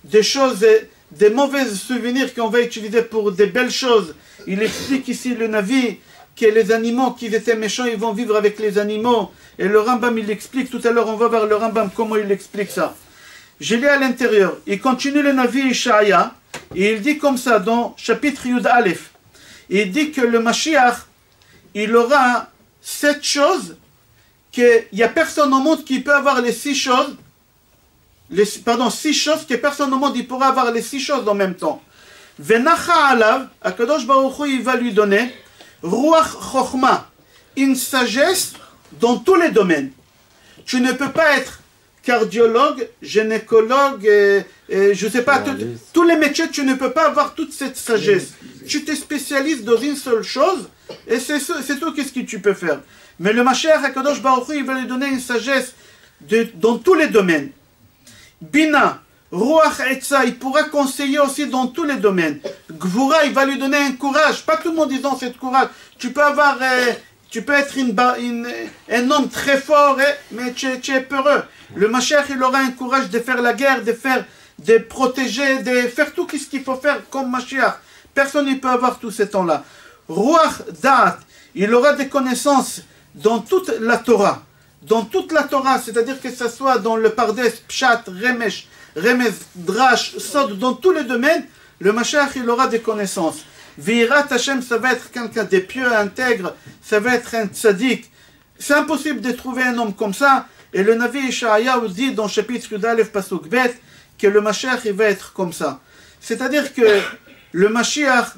des choses, des mauvais souvenirs qu'on va utiliser pour des belles choses. Il explique ici le Navi que les animaux qui étaient méchants, ils vont vivre avec les animaux. Et le Rambam, il explique, tout à l'heure on va voir le Rambam comment il explique ça. Je lis à l'intérieur. Il continue le Navi Ishaïa, et il dit comme ça dans chapitre Yud Aleph. Il dit que le Mashiach, il aura 7 choses, qu'il n'y a personne au monde qui peut avoir les 6 choses, 6 choses, que personne au monde il pourra avoir les 6 choses en même temps. Venacha alav, Akadosh Baruch Hu, il va lui donner Ruach Chochma, une sagesse dans tous les domaines. Tu ne peux pas être cardiologue, gynécologue, je ne sais pas, tous les métiers, tu ne peux pas avoir toute cette sagesse. Tu te spécialises dans une seule chose, et c'est tout qu'est-ce que tu peux faire. Mais le Mashiach HaKadosh Baruch Hu, il va lui donner une sagesse dans tous les domaines. Bina, Ruach Etza, il pourra conseiller aussi dans tous les domaines. Gvura, il va lui donner un courage. Pas tout le monde disant cette courage. Tu peux avoir... tu peux être un homme très fort, mais tu es peureux. Le Mashiach, il aura un courage de faire la guerre, de protéger, de faire tout ce qu'il faut faire comme Mashiach. Personne ne peut avoir tout ce temps-là. Ruach Da'at, il aura des connaissances dans toute la Torah. Dans toute la Torah, c'est-à-dire que ce soit dans le Pardes, Pshat, Remez, Drash, Sod, dans tous les domaines, le Mashiach, il aura des connaissances. Virat Hashem, ça va être quelqu'un de pieux, intègre, ça va être un tzaddik. C'est impossible de trouver un homme comme ça. Et le Navi Ishaïa dit dans le chapitre Yud Aleph Pasuk Bet que le Mashiach il va être comme ça. C'est-à-dire que le Mashiach,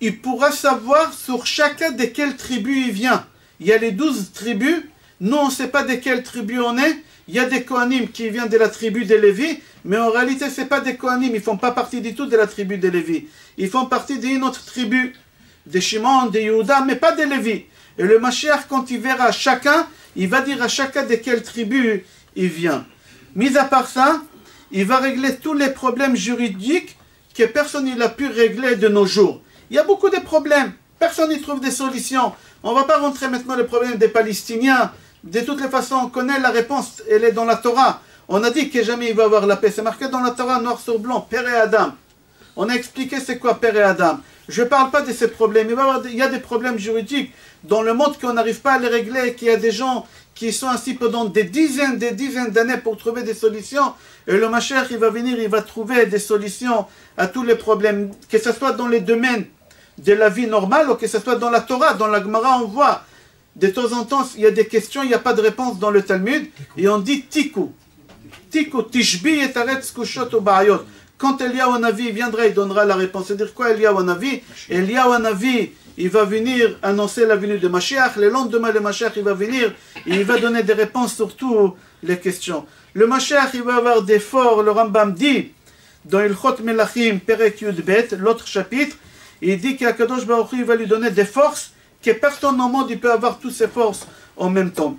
il pourra savoir sur chacun de quelle tribu il vient. Il y a les 12 tribus. Nous, on ne sait pas de quelle tribu on est. Il y a des Kohanim qui viennent de la tribu de Lévi, mais en réalité, ce n'est pas des Kohanim, ils ne font pas partie du tout de la tribu de Lévi. Ils font partie d'une autre tribu, de Shimon, de Yehuda, mais pas de Lévi. Et le Mashiach, quand il verra chacun, il va dire à chacun de quelle tribu il vient. Mis à part ça, il va régler tous les problèmes juridiques que personne n'a pu régler de nos jours. Il y a beaucoup de problèmes, personne n'y trouve des solutions. On ne va pas rentrer maintenant le problème des Palestiniens. De toutes les façons, on connaît la réponse, elle est dans la Torah. On a dit que jamais il va y avoir la paix. C'est marqué dans la Torah, noir sur blanc, Père et Adam. On a expliqué c'est quoi Père et Adam. Je ne parle pas de ces problèmes. Il y a des problèmes juridiques dans le monde qu'on n'arrive pas à les régler, qu'il y a des gens qui sont assis pendant des dizaines d'années pour trouver des solutions. Et le Mashiach, il va venir, il va trouver des solutions à tous les problèmes. Que ce soit dans les domaines de la vie normale ou que ce soit dans la Torah. Dans la Gemara, on voit... De temps en temps, il y a des questions, il n'y a pas de réponse dans le Talmud, et on dit tiku. Tiku, tishbi et aretz kushot ou ba'ayot. Quand Eliyahu Hanavi viendra, il donnera la réponse. C'est-à-dire quoi Eliyahu Hanavi? Eliyahu Hanavi, il va venir annoncer la venue de Mashiach. Le lendemain, le Mashiach, il va venir et il va donner des réponses sur toutes les questions. Le Mashiach, il va avoir des forts. Le Rambam dit, dans Ilchot Melachim, Perek Yud Bet, l'autre chapitre, il dit qu'Akadosh Baruch Hu, il va lui donner des forces que personne au monde il peut avoir toutes ces forces en même temps.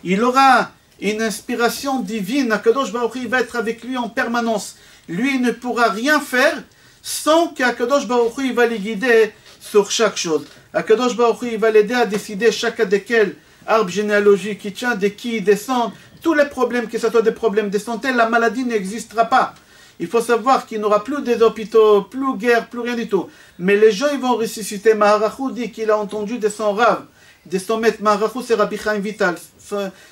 Il aura une inspiration divine. Akadosh Baruch Hu, il va être avec lui en permanence. Lui, il ne pourra rien faire sans qu'Akadosh Baruch Hu, il va les guider sur chaque chose. Akadosh Baruch Hu, il va l'aider à décider chacun de quel arbre généalogique qui tient, de qui il descend. Tous les problèmes, que ce soit des problèmes de santé, la maladie n'existera pas. Il faut savoir qu'il n'y aura plus des hôpitaux, plus guerre, plus rien du tout. Mais les gens, ils vont ressusciter. Maharachou dit qu'il a entendu de son rave, de son maître. Maharachou, c'est Rabbi Chaim Vital.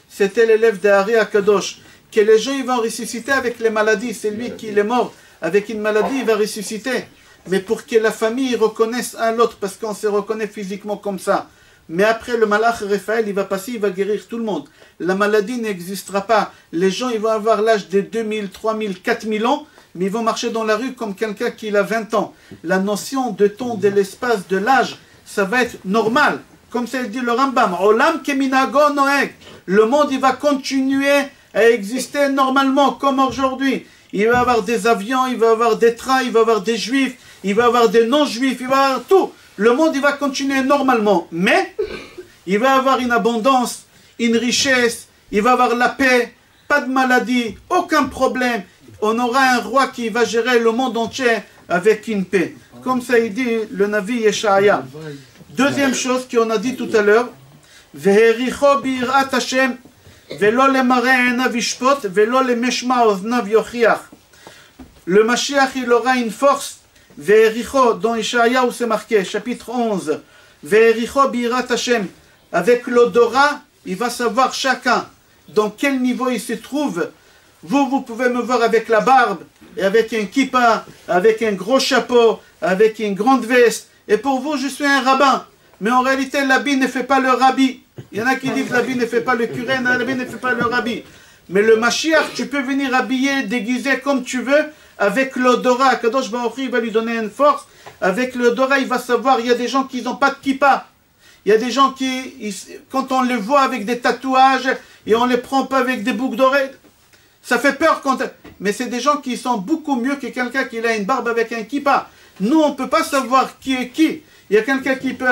C'était l'élève d'Ari Akadosh. Que les gens, ils vont ressusciter avec les maladies. C'est lui qui est mort. Avec une maladie, il va ressusciter. Mais pour que la famille reconnaisse un l'autre, parce qu'on se reconnaît physiquement comme ça. mais après le malach Raphaël, il va passer, il va guérir tout le monde. La maladie n'existera pas. Les gens, ils vont avoir l'âge de 2000, 3000, 4000 ans, mais ils vont marcher dans la rue comme quelqu'un qui a 20 ans. La notion de temps, de l'espace, de l'âge, ça va être normal. Comme ça dit le Rambam, Olam keminago noeg. Le monde, il va continuer à exister normalement, comme aujourd'hui. Il va y avoir des avions, il va y avoir des trains, il va y avoir des juifs, il va y avoir des non-juifs, il va y avoir tout. Le monde, il va continuer normalement. Mais, il va y avoir une abondance, une richesse, il va y avoir la paix, pas de maladie, aucun problème. On aura un roi qui va gérer le monde entier avec une paix. Comme ça, il dit le Navi Yeshaya. Deuxième chose qu'on a dit tout à l'heure, Vehericho birat Hashem, velo le mare enav yishpot, velo le meshma oznav yochiach. Le Mashiach, il aura une force. Vehericho, dans Ishaïa où c'est marqué, chapitre 11, Vehericho birat Hashem, avec l'odorat, il va savoir chacun dans quel niveau il se trouve. Vous pouvez me voir avec la barbe, et avec un kippa, avec un gros chapeau, avec une grande veste. Et pour vous, je suis un rabbin. Mais en réalité, l'habit ne fait pas le rabbi. Il y en a qui disent l'habit ne fait pas le curé, l'habit ne fait pas le rabbi. Mais le Mashiach, tu peux venir habiller, déguiser comme tu veux, avec l'odorat. Kadosh Baruch Hu, il va lui donner une force. Avec l'odorat, il va savoir, il y a des gens qui n'ont pas de kippa. Il y a des gens qui, quand on les voit avec des tatouages, et on ne les prend pas avec des boucles d'oreilles, ça fait peur quand... Mais c'est des gens qui sont beaucoup mieux que quelqu'un qui a une barbe avec un kippa. Nous, on ne peut pas savoir qui est qui. Il y a quelqu'un qui peut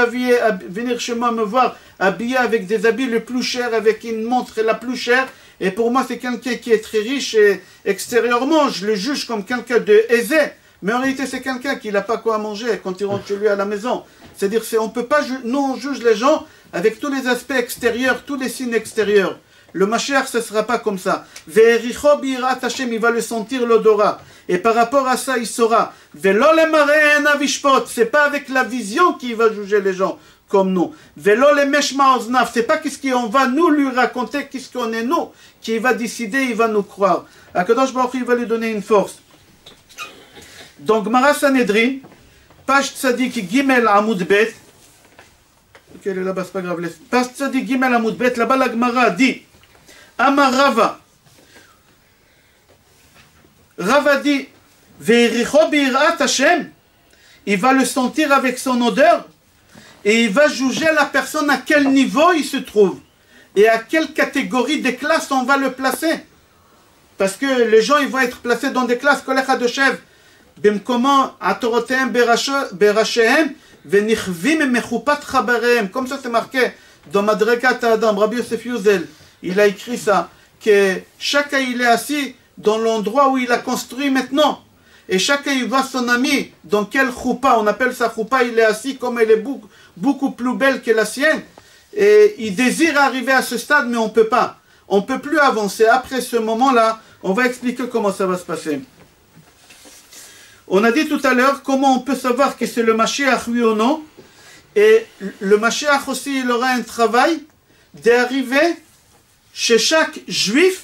venir chez moi me voir habillé avec des habits les plus chers, avec une montre la plus chère. Et pour moi, c'est quelqu'un qui est très riche et extérieurement, je le juge comme quelqu'un de aisé. Mais en réalité, c'est quelqu'un qui n'a pas quoi manger quand il rentre chez lui à la maison. C'est-à-dire, on peut pas, nous, on juge les gens avec tous les aspects extérieurs, tous les signes extérieurs. Le Mashiach, ce ne sera pas comme ça. Ve'ericho birat Hashem, il va le sentir l'odorat. Et par rapport à ça, il saura. Velo le mare enav yishpot, c'est pas avec la vision qu'il va juger les gens comme nous. Velo le meshma oznav, c'est pas qu'est-ce qu'on va nous lui raconter, qu'est-ce qu'on est nous, qui va décider, il va nous croire. Akadosh Baruch Hu, il va lui donner une force. Donc, Gemara Sanhedrin, page Tzadik Gimel Amud Bet. Ok, elle est là-bas, c'est pas grave. Page Tzadik Gimel Amud Bet, là-bas la Gemara dit Amar Rava. Rava dit Ve'ericho birat Hashem, il va le sentir avec son odeur et il va juger la personne à quel niveau il se trouve et à quelle catégorie des classes on va le placer. Parce que les gens ils vont être placés dans des classes kolecha de chev. Bimkomo atorotehem berashehem venichvim mechupat chabarehem. Comme ça c'est marqué dans Madrekat Adam, Rabbi Yosef Yuzel. Il a écrit ça, que chacun il est assis dans l'endroit où il a construit maintenant. Et chacun il voit son ami dans quel choupa, on appelle ça choupa, il est assis comme elle est beaucoup plus belle que la sienne. Et il désire arriver à ce stade, mais on ne peut pas. On ne peut plus avancer. Après ce moment-là, on va expliquer comment ça va se passer. On a dit tout à l'heure comment on peut savoir que c'est le Mashiach, oui ou non. Et le Mashiach aussi, il aura un travail d'arriver chez chaque juif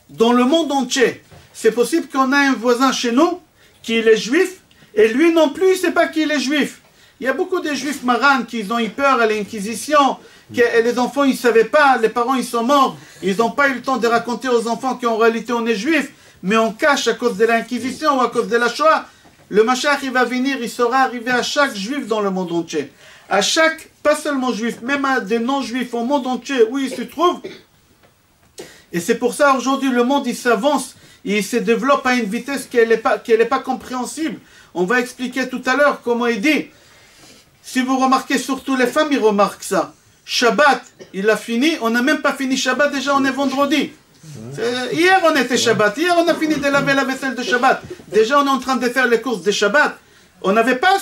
dans le monde entier. C'est possible qu'on a un voisin chez nous qui est juif et lui non plus il ne sait pas qu'il est juif. Il y a beaucoup de juifs marans qui ont eu peur à l'inquisition, que les enfants ils ne savaient pas, les parents ils sont morts, ils n'ont pas eu le temps de raconter aux enfants qu'en réalité on est juif, mais on cache à cause de l'inquisition ou à cause de la Shoah. Le Mashiach il va venir, il saura arriver à chaque juif dans le monde entier. À chaque, pas seulement juif, même à des non-juifs au monde entier où il se trouve. Et c'est pour ça aujourd'hui le monde il s'avance, il se développe à une vitesse qui n'est pas compréhensible. On va expliquer tout à l'heure comment il dit. Si vous remarquez, surtout les femmes ils remarquent ça. Shabbat, il a fini, on n'a même pas fini Shabbat, déjà on est vendredi. Hier on était Shabbat, hier on a fini de laver la vaisselle de Shabbat. Déjà on est en train de faire les courses de Shabbat. On n'avait pas,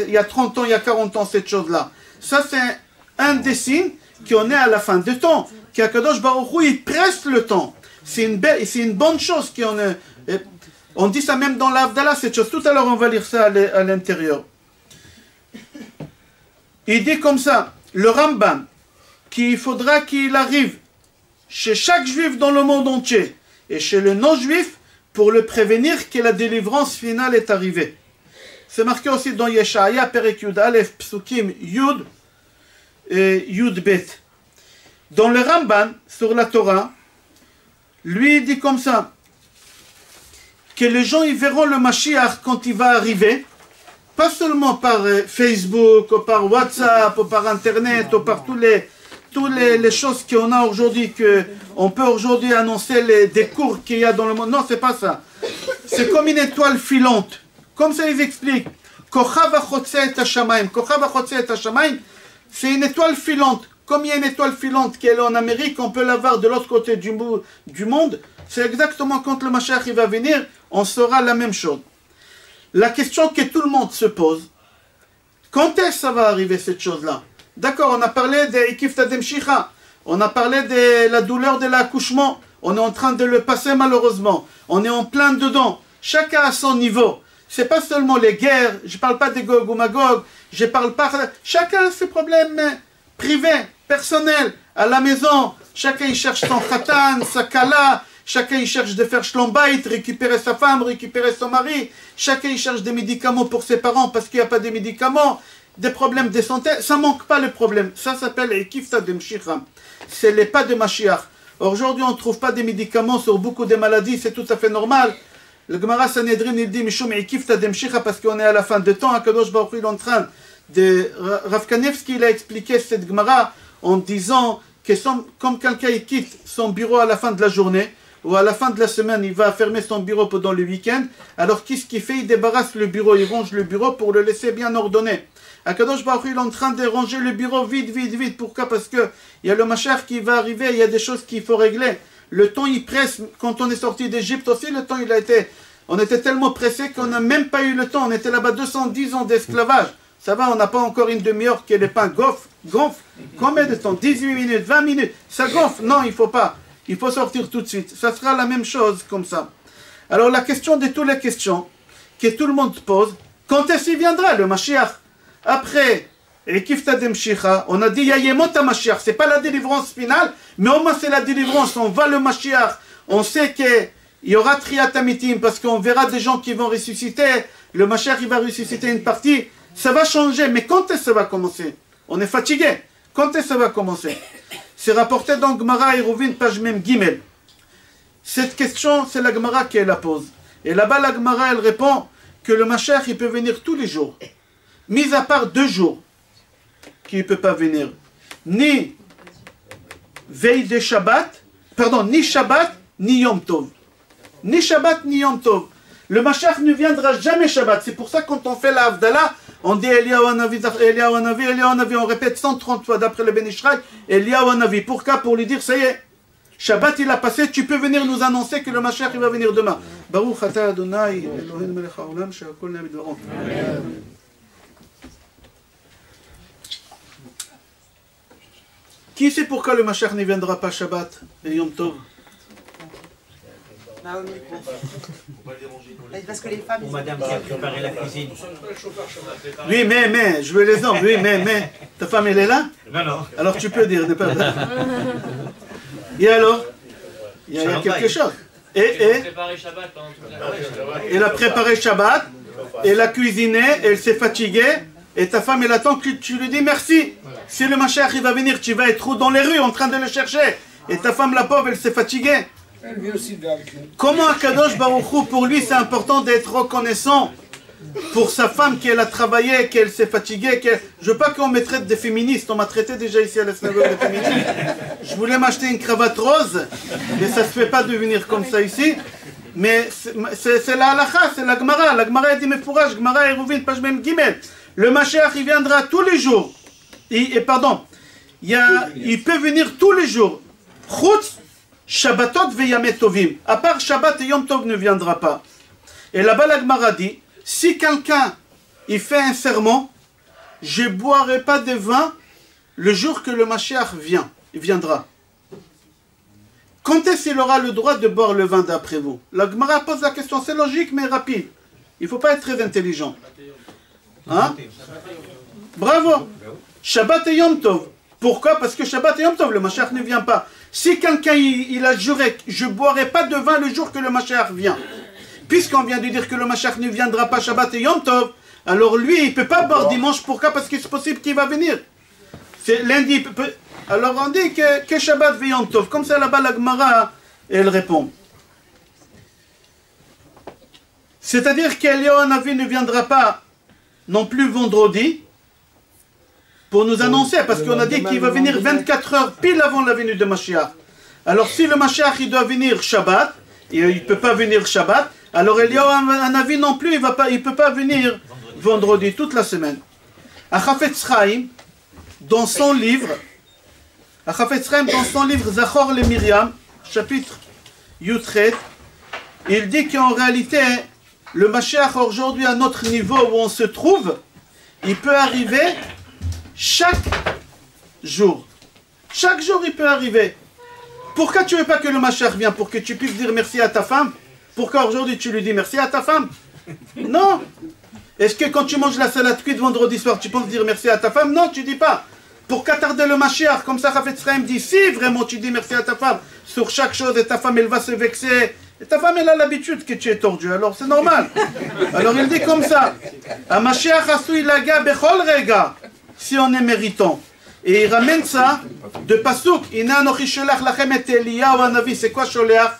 il y a 30 ans, il y a 40 ans cette chose-là. Ça c'est un des signes qu'on est à la fin du temps. Qu'Akadosh Baruch Hu, il presse le temps. C'est une bonne chose qu'on est. On dit ça même dans l'Avdallah, cette chose. Tout à l'heure, on va lire ça à l'intérieur. Il dit comme ça, le Rambam, qu'il faudra qu'il arrive chez chaque juif dans le monde entier et chez le non-juif pour le prévenir que la délivrance finale est arrivée. C'est marqué aussi dans Yeshaya, Perek Yud Aleph, Psukim Yud, Yud Bet. Dans le Ramban, sur la Torah, lui dit comme ça, que les gens ils verront le Mashiach quand il va arriver, pas seulement par Facebook, ou par WhatsApp, ou par Internet, ou par toutes les choses qu'on a aujourd'hui, qu'on peut aujourd'hui annoncer des cours qu'il y a dans le monde. Non, c'est pas ça. C'est comme une étoile filante. Comme ça, ils expliquent. Kochav hachotze et hashamayim. Kochav hachotze et hashamayim, c'est une étoile filante. Comme il y a une étoile filante qui est là en Amérique, on peut la voir de l'autre côté du monde. C'est exactement quand le Mashiach il va venir, on saura la même chose. La question que tout le monde se pose, quand est-ce que ça va arriver cette chose-là? D'accord, on a parlé de Ikif Tadem Shicha, on a parlé de la douleur de l'accouchement, on est en train de le passer malheureusement, on est en plein dedans, chacun à son niveau. C'est pas seulement les guerres, je parle pas de Gog ou Magog, je parle pas... Chacun a ses problèmes privés, personnels, à la maison, chacun il cherche son khatan, sa kala, chacun il cherche de faire shlom bayit, récupérer sa femme, récupérer son mari, chacun il cherche des médicaments pour ses parents parce qu'il n'y a pas de médicaments, des problèmes de santé, ça manque pas le problème. Ça s'appelle Ikif Tadem Shicha. C'est les pas de Mashiach. Aujourd'hui on ne trouve pas des médicaments sur beaucoup de maladies, c'est tout à fait normal. Le Gemara Sanhedrin il dit Mishum Ikif Tadem Shicha parce qu'on est à la fin de temps, Akadosh Baruch Hu est en train de... Rav Kanevski il a expliqué cette Gemara en disant que comme quelqu'un il quitte son bureau à la fin de la journée, ou à la fin de la semaine, il va fermer son bureau pendant le week-end, alors qu'est-ce qu'il fait? Il débarrasse le bureau, il range le bureau pour le laisser bien ordonné. Akadosh Baruch Hu il est en train de ranger le bureau vite. Pourquoi? Parce que il y a le Mashiach qui va arriver, il y a des choses qu'il faut régler. Le temps il presse, quand on est sorti d'Égypte aussi, le temps il a été... On était tellement pressé qu'on n'a même pas eu le temps, on était là-bas 210 ans d'esclavage. Ça va, on n'a pas encore une demi-heure que les pains gonflent. Combien de temps? 18 minutes, 20 minutes, ça gonfle? Non, il faut pas. Il faut sortir tout de suite. Ça sera la même chose comme ça. Alors la question de toutes les questions que tout le monde pose, quand est-ce qu'il viendra le Mashiach? Après, Ikif Tadem Shicha, on a dit Yayemot HaMashiach, c'est pas la délivrance finale, mais au moins c'est la délivrance. On va le Mashiach, on sait qu'il y aura Triat Amitim parce qu'on verra des gens qui vont ressusciter. Le Mashiach il va ressusciter une partie. Ça va changer, mais quand est-ce que ça va commencer? On est fatigué. Quand est-ce que ça va commencer? C'est rapporté dans Gemara Eruvin, page même Gimel. Cette question, c'est la Gemara qui la pose. Et là-bas, la Gemara, elle répond que le Mashiach, il peut venir tous les jours. Mis à part 2 jours qu'il ne peut pas venir. Ni veille de Shabbat, ni Shabbat, ni Yom Tov. Ni Shabbat, ni Yom Tov. Le Mashiach ne viendra jamais Shabbat. C'est pour ça que quand on fait la Havdalah, on dit Eliyahu Hanavi, Eliyahu Hanavi, Eliyahu Hanavi. On répète 130 fois d'après le Ben Ishraï, Eliyahu Hanavi. Pourquoi? Pour lui dire, ça y est, Shabbat il a passé, tu peux venir nous annoncer que le Mashiach il va venir demain. Baruch Ata Adonai, Eloheinu melech haolam, she'akol na'am bidvaro. Qui sait pourquoi le Mashiach ne viendra pas Shabbat et Yom Tov? Parce que les femmes... Pour madame qui a préparé la cuisine. Oui, mais, je veux l'exemple, oui, mais. Ta femme, elle est là? Non. Alors tu peux dire, ne pas... Et alors? Il y a quelque chose. Elle a préparé Shabbat, elle a cuisiné, elle s'est fatiguée, et ta femme, elle attend que tu lui dis merci. Si le Mashiach, il va venir, tu vas être dans les rues en train de le chercher. Et ta femme, la pauvre, elle s'est fatiguée. Comment Akadosh Baruch Hu, pour lui, c'est important d'être reconnaissant pour sa femme qu'elle a travaillé, qu'elle s'est fatiguée. Je veux pas qu'on me traite de féministe, on m'a traité déjà ici à la synagogue de féministe. Je voulais m'acheter une cravate rose, mais ça se fait pas de venir comme ça ici. Mais c'est la halakha, c'est la Gemara. La Gemara dit Mefourash, Gemara Eruvin, page même Gimel. Le Mashiach, il viendra tous les jours. Il peut venir tous les jours. Chutz Shabbatot veyameh tovim. À part Shabbat et Yom Tov ne viendra pas. Et là-bas, la Gemara dit, si quelqu'un il fait un serment, je ne boirai pas de vin le jour que le Mashiach viendra. Quand est-ce qu'il aura le droit de boire le vin d'après vous? La Gemara pose la question, c'est logique mais rapide. Il ne faut pas être très intelligent. Hein? Bravo. Shabbat et Yom Tov. Pourquoi? Parce que Shabbat et Yom Tov, le Mashiach ne vient pas. Si quelqu'un il a juré, je ne boirai pas de vin le jour que le Mashiach vient. Puisqu'on vient de dire que le Mashiach ne viendra pas Shabbat et Yom Tov, alors lui, il ne peut pas boire dimanche. Pourquoi? Parce que c'est possible qu'il va venir. C'est lundi. Alors on dit que Shabbat ve Yom Tov. Comme ça là-bas la Gemara, elle répond. C'est-à-dire qu'Eliyahu Hanavi ne viendra pas non plus vendredi pour nous annoncer, parce qu'on a dit qu'il va venir 24 heures pile avant la venue de Mashiach. Alors si le Mashiach il doit venir Shabbat, et il ne peut pas venir Shabbat, alors Eliyahu Hanavi non plus, il ne peut pas venir vendredi toute la semaine. Chafetz Chaim, dans son livre, Zachor le Miriam, chapitre Yutret, il dit qu'en réalité, le Mashiach aujourd'hui à notre niveau où on se trouve, il peut arriver chaque jour. Chaque jour il peut arriver. Pourquoi tu ne veux pas que le Mashiach vienne? Pour que tu puisses dire merci à ta femme? Pourquoi aujourd'hui tu lui dis merci à ta femme? Non. Est-ce que quand tu manges la salade cuite vendredi soir, tu penses dire merci à ta femme? Non, tu ne dis pas. Pour qu'attarder le Mashiach, comme ça Chafetz Chaim dit, si vraiment tu dis merci à ta femme sur chaque chose et ta femme elle va se vexer, et ta femme elle a l'habitude que tu es tordu, alors c'est normal. Alors il dit comme ça, Mashiach asui laga bechol rega, si on est méritant. Et il ramène ça de Pasuk, Ina anochi sholach lachem et Eliyahu Hanavi. C'est quoi Sholeach?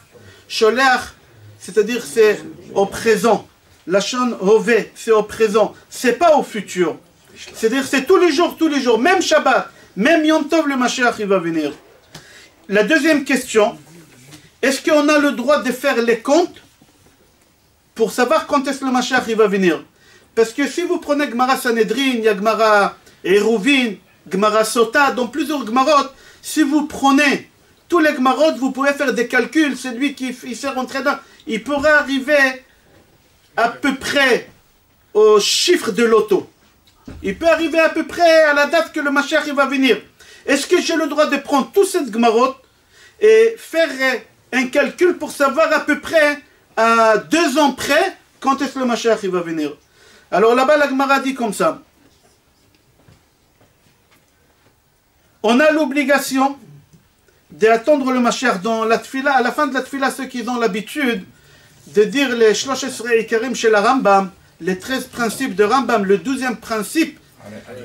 Sholeach, c'est-à-dire c'est au présent. Lachon hove, c'est au présent, c'est pas au futur. C'est-à-dire c'est tous les jours, même Shabbat, même Yom Tov, le Mashiach il va venir. La deuxième question, est-ce qu'on a le droit de faire les comptes pour savoir quand est-ce que le Mashiach il va venir? Parce que si vous prenez Gemara Sanhedrin, il y a Gemara Eruvin, Gemara Sota, dans plusieurs Gemarot, si vous prenez tous les Gemarot, vous pouvez faire des calculs, celui qui s'est rentré dans, il pourrait arriver à peu près au chiffre de l'auto. Il peut arriver à peu près à la date que le Mashiach il va venir. Est-ce que j'ai le droit de prendre tous ces Gemarot et faire un calcul pour savoir à peu près à 2 ans près quand est-ce que le Mashiach il va venir? Alors là-bas la Gemara dit comme ça. On a l'obligation d'attendre le Mashiach dans la tfila. À la fin de la tfila, ceux qui ont l'habitude de dire les Shlosh Esrei Ikarim chez la Rambam, les 13 principes de Rambam, le 12e principe,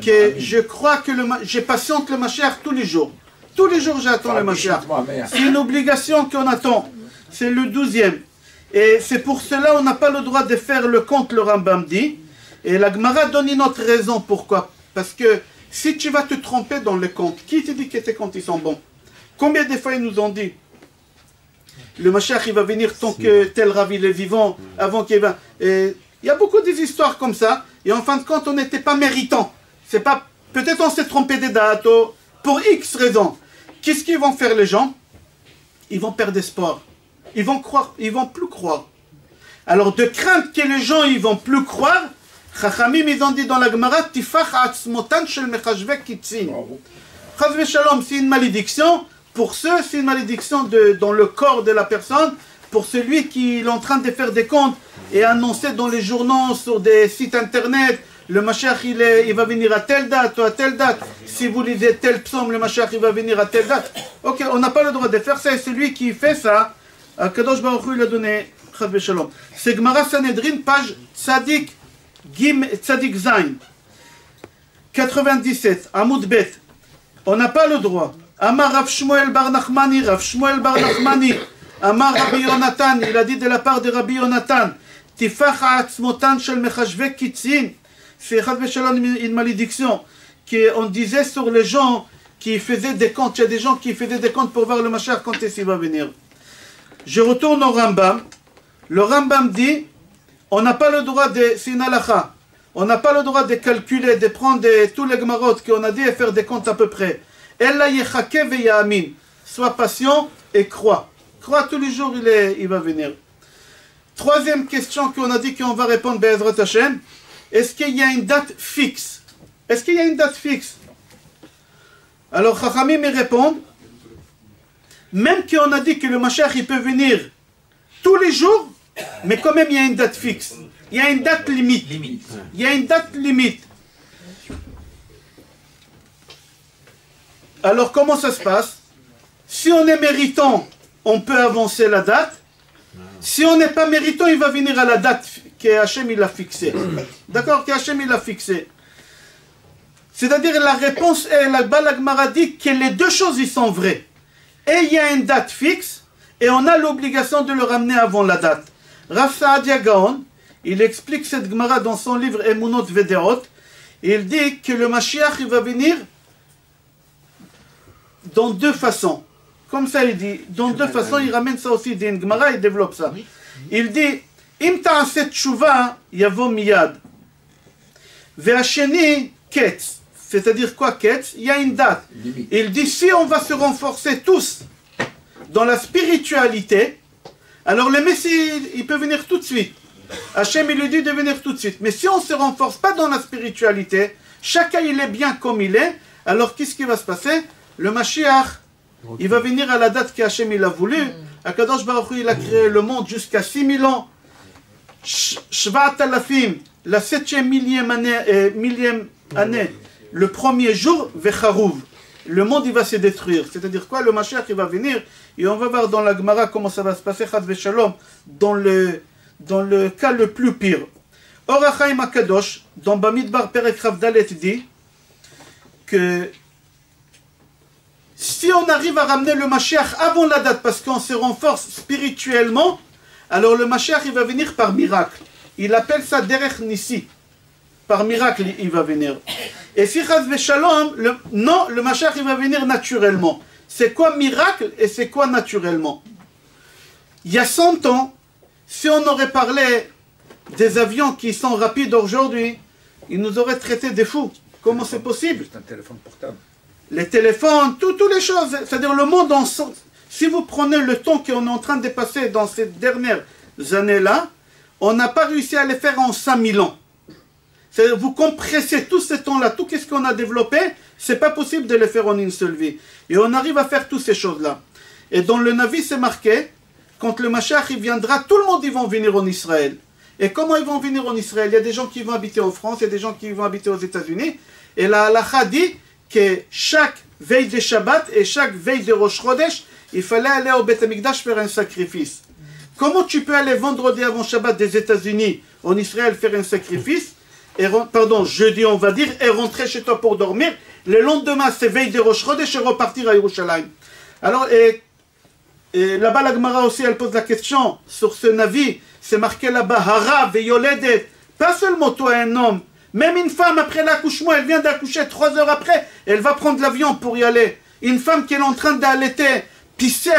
que je crois que j'ai patiente le Mashiach tous les jours. Tous les jours j'attends le Mashiach. C'est une obligation qu'on attend. C'est le 12e. Et c'est pour cela on n'a pas le droit de faire le compte, le Rambam dit. Et la Gemara donne une autre raison. Pourquoi? Parce que si tu vas te tromper dans le compte, qui te dit que tes comptes ils sont bons? Combien de fois ils nous ont dit le Mashiach il va venir tant que tel Rav il est vivant, avant qu'il va... Il y a beaucoup d'histoires comme ça, et en fin de compte on n'était pas méritant. C'est pas... Peut-être on s'est trompé des dates, pour X raisons. Qu'est-ce qu'ils vont faire les gens? Ils vont perdre espoir. Ils vont croire, ils vont plus croire. Alors de crainte que les gens ils vont plus croire, Chachamim ils ont dit dans la Gemara, Tifach atzmotan shel mechashvek kitzin. Chaz v'shalom, c'est une malédiction. Pour ceux, c'est une malédiction dans le corps de la personne. Pour celui qui est en train de faire des comptes et annoncer dans les journaux, sur des sites internet, le Mashiach il va venir à telle date ou à telle date. Si vous lisez tel psaume, le Mashiach il va venir à telle date. Ok, on n'a pas le droit de faire ça. Et celui qui fait ça, Kadosh Baruch Hu il a donné. Chaz v'shalom. C'est Gemara Sanhedrin, page Tzadik Zain, 97, Amoud Bet. On n'a pas le droit. Amar Rav Shmuel Bar Nachmani, Amar Rabbi Yonatan, il a dit de la part de Rabbi Yonatan, Tifach ha'atzmotan shel mechashvek kitzin. C'est Chaz v'shalom une malédiction qu'on disait sur les gens qui faisaient des comptes. Il y a des gens qui faisaient des comptes pour voir le Mashiach quand est-ce qu'il va venir. Je retourne au Rambam. Le Rambam dit, on n'a pas le droit de... C'est une halakha. On n'a pas le droit de calculer, de prendre tous les gemarot qu'on a dit et faire des comptes à peu près. Ella yechake ve'yamin. Sois patient et crois. Crois tous les jours, il va venir. Troisième question qu'on a dit qu'on va répondre, Be'ezrat Hashem. Est-ce qu'il y a une date fixe? Est-ce qu'il y a une date fixe? Alors, Chachamim y répondent. Même qu'on a dit que le Mashiach il peut venir tous les jours, mais quand même il y a une date fixe. Il y a une date limite. Il y a une date limite. Alors comment ça se passe? Si on est méritant, on peut avancer la date. Si on n'est pas méritant, il va venir à la date que Hachem il a fixée. D'accord? Que Hachem il a fixée. C'est-à-dire la réponse est, la Balagmara dit que les deux choses ils sont vraies. Et il y a une date fixe, et on a l'obligation de le ramener avant la date. Rav Saadia Gaon, il explique cette Gemara dans son livre Emunot Vedeot. Il dit que le Mashiach il va venir dans deux façons. Comme ça il dit, dans deux façons, il ramène ça aussi d'une Gemara, il développe ça. Il dit, Im ta'aset tshuva yavo miyad. Ve'asheni ketz. C'est-à-dire quoi ketz? Il y a une date. Il dit, si on va se renforcer tous dans la spiritualité, alors le Messie, il peut venir tout de suite. Hachem, il lui dit de venir tout de suite. Mais si on ne se renforce pas dans la spiritualité, chacun il est bien comme il est, alors qu'est-ce qui va se passer? Le Mashiach, il va venir à la date qu'Hachem il a voulu. Akadosh Baruch Hu, il a créé le monde jusqu'à 6000 ans. Shvat Alafim, la 7e millième année, le premier jour, Vecharouv. Le monde il va se détruire. C'est-à-dire quoi? Le Mashiach il va venir et on va voir dans la Gemara comment ça va se passer, Chad Veshalom, dans le cas le plus pire. Or Hachaim Akadosh, dans Bamidbar Perek Rav Dalet dit que si on arrive à ramener le Mashiach avant la date parce qu'on se renforce spirituellement, alors le Mashiach il va venir par miracle. Il appelle ça Derech Nissi. Par miracle il va venir. Et si Chaz Veshalom, le Mashiach il va venir naturellement. C'est quoi miracle et c'est quoi naturellement? Il y a 100 ans, si on aurait parlé des avions qui sont rapides aujourd'hui, ils nous auraient traités des fous. Comment c'est possible? C'est un téléphone portable. Les téléphones, toutes les choses. C'est-à-dire le monde en... Si vous prenez le temps qu'on est en train de passer dans ces dernières années-là, on n'a pas réussi à les faire en 5000 ans. C'est-à-dire vous compressez tout ce temps-là, tout ce qu'on a développé, c'est pas possible de les faire en une seule vie. Et on arrive à faire toutes ces choses-là. Et dans le Navi, c'est marqué, quand le Mashiach il viendra, tout le monde ils vont venir en Israël. Et comment ils vont venir en Israël? Il y a des gens qui vont habiter en France, il y a des gens qui vont habiter aux États-Unis. Et la halakha dit que chaque veille de Shabbat et chaque veille de Rosh Chodesh, il fallait aller au Beth Amikdash faire un sacrifice. Comment tu peux aller vendredi avant Shabbat des États-Unis en Israël faire un sacrifice, jeudi on va dire, et rentrer chez toi pour dormir? Le lendemain c'est veille de Rosh Chodesh et repartir à Yerushalayim. Alors, là-bas la Gemara aussi elle pose la question sur ce Navi, c'est marqué là-bas, Hara veyoledet, pas seulement toi un homme, même une femme après l'accouchement, elle vient d'accoucher 3 heures après, elle va prendre l'avion pour y aller. Une femme qui est en train d'allaiter, pisser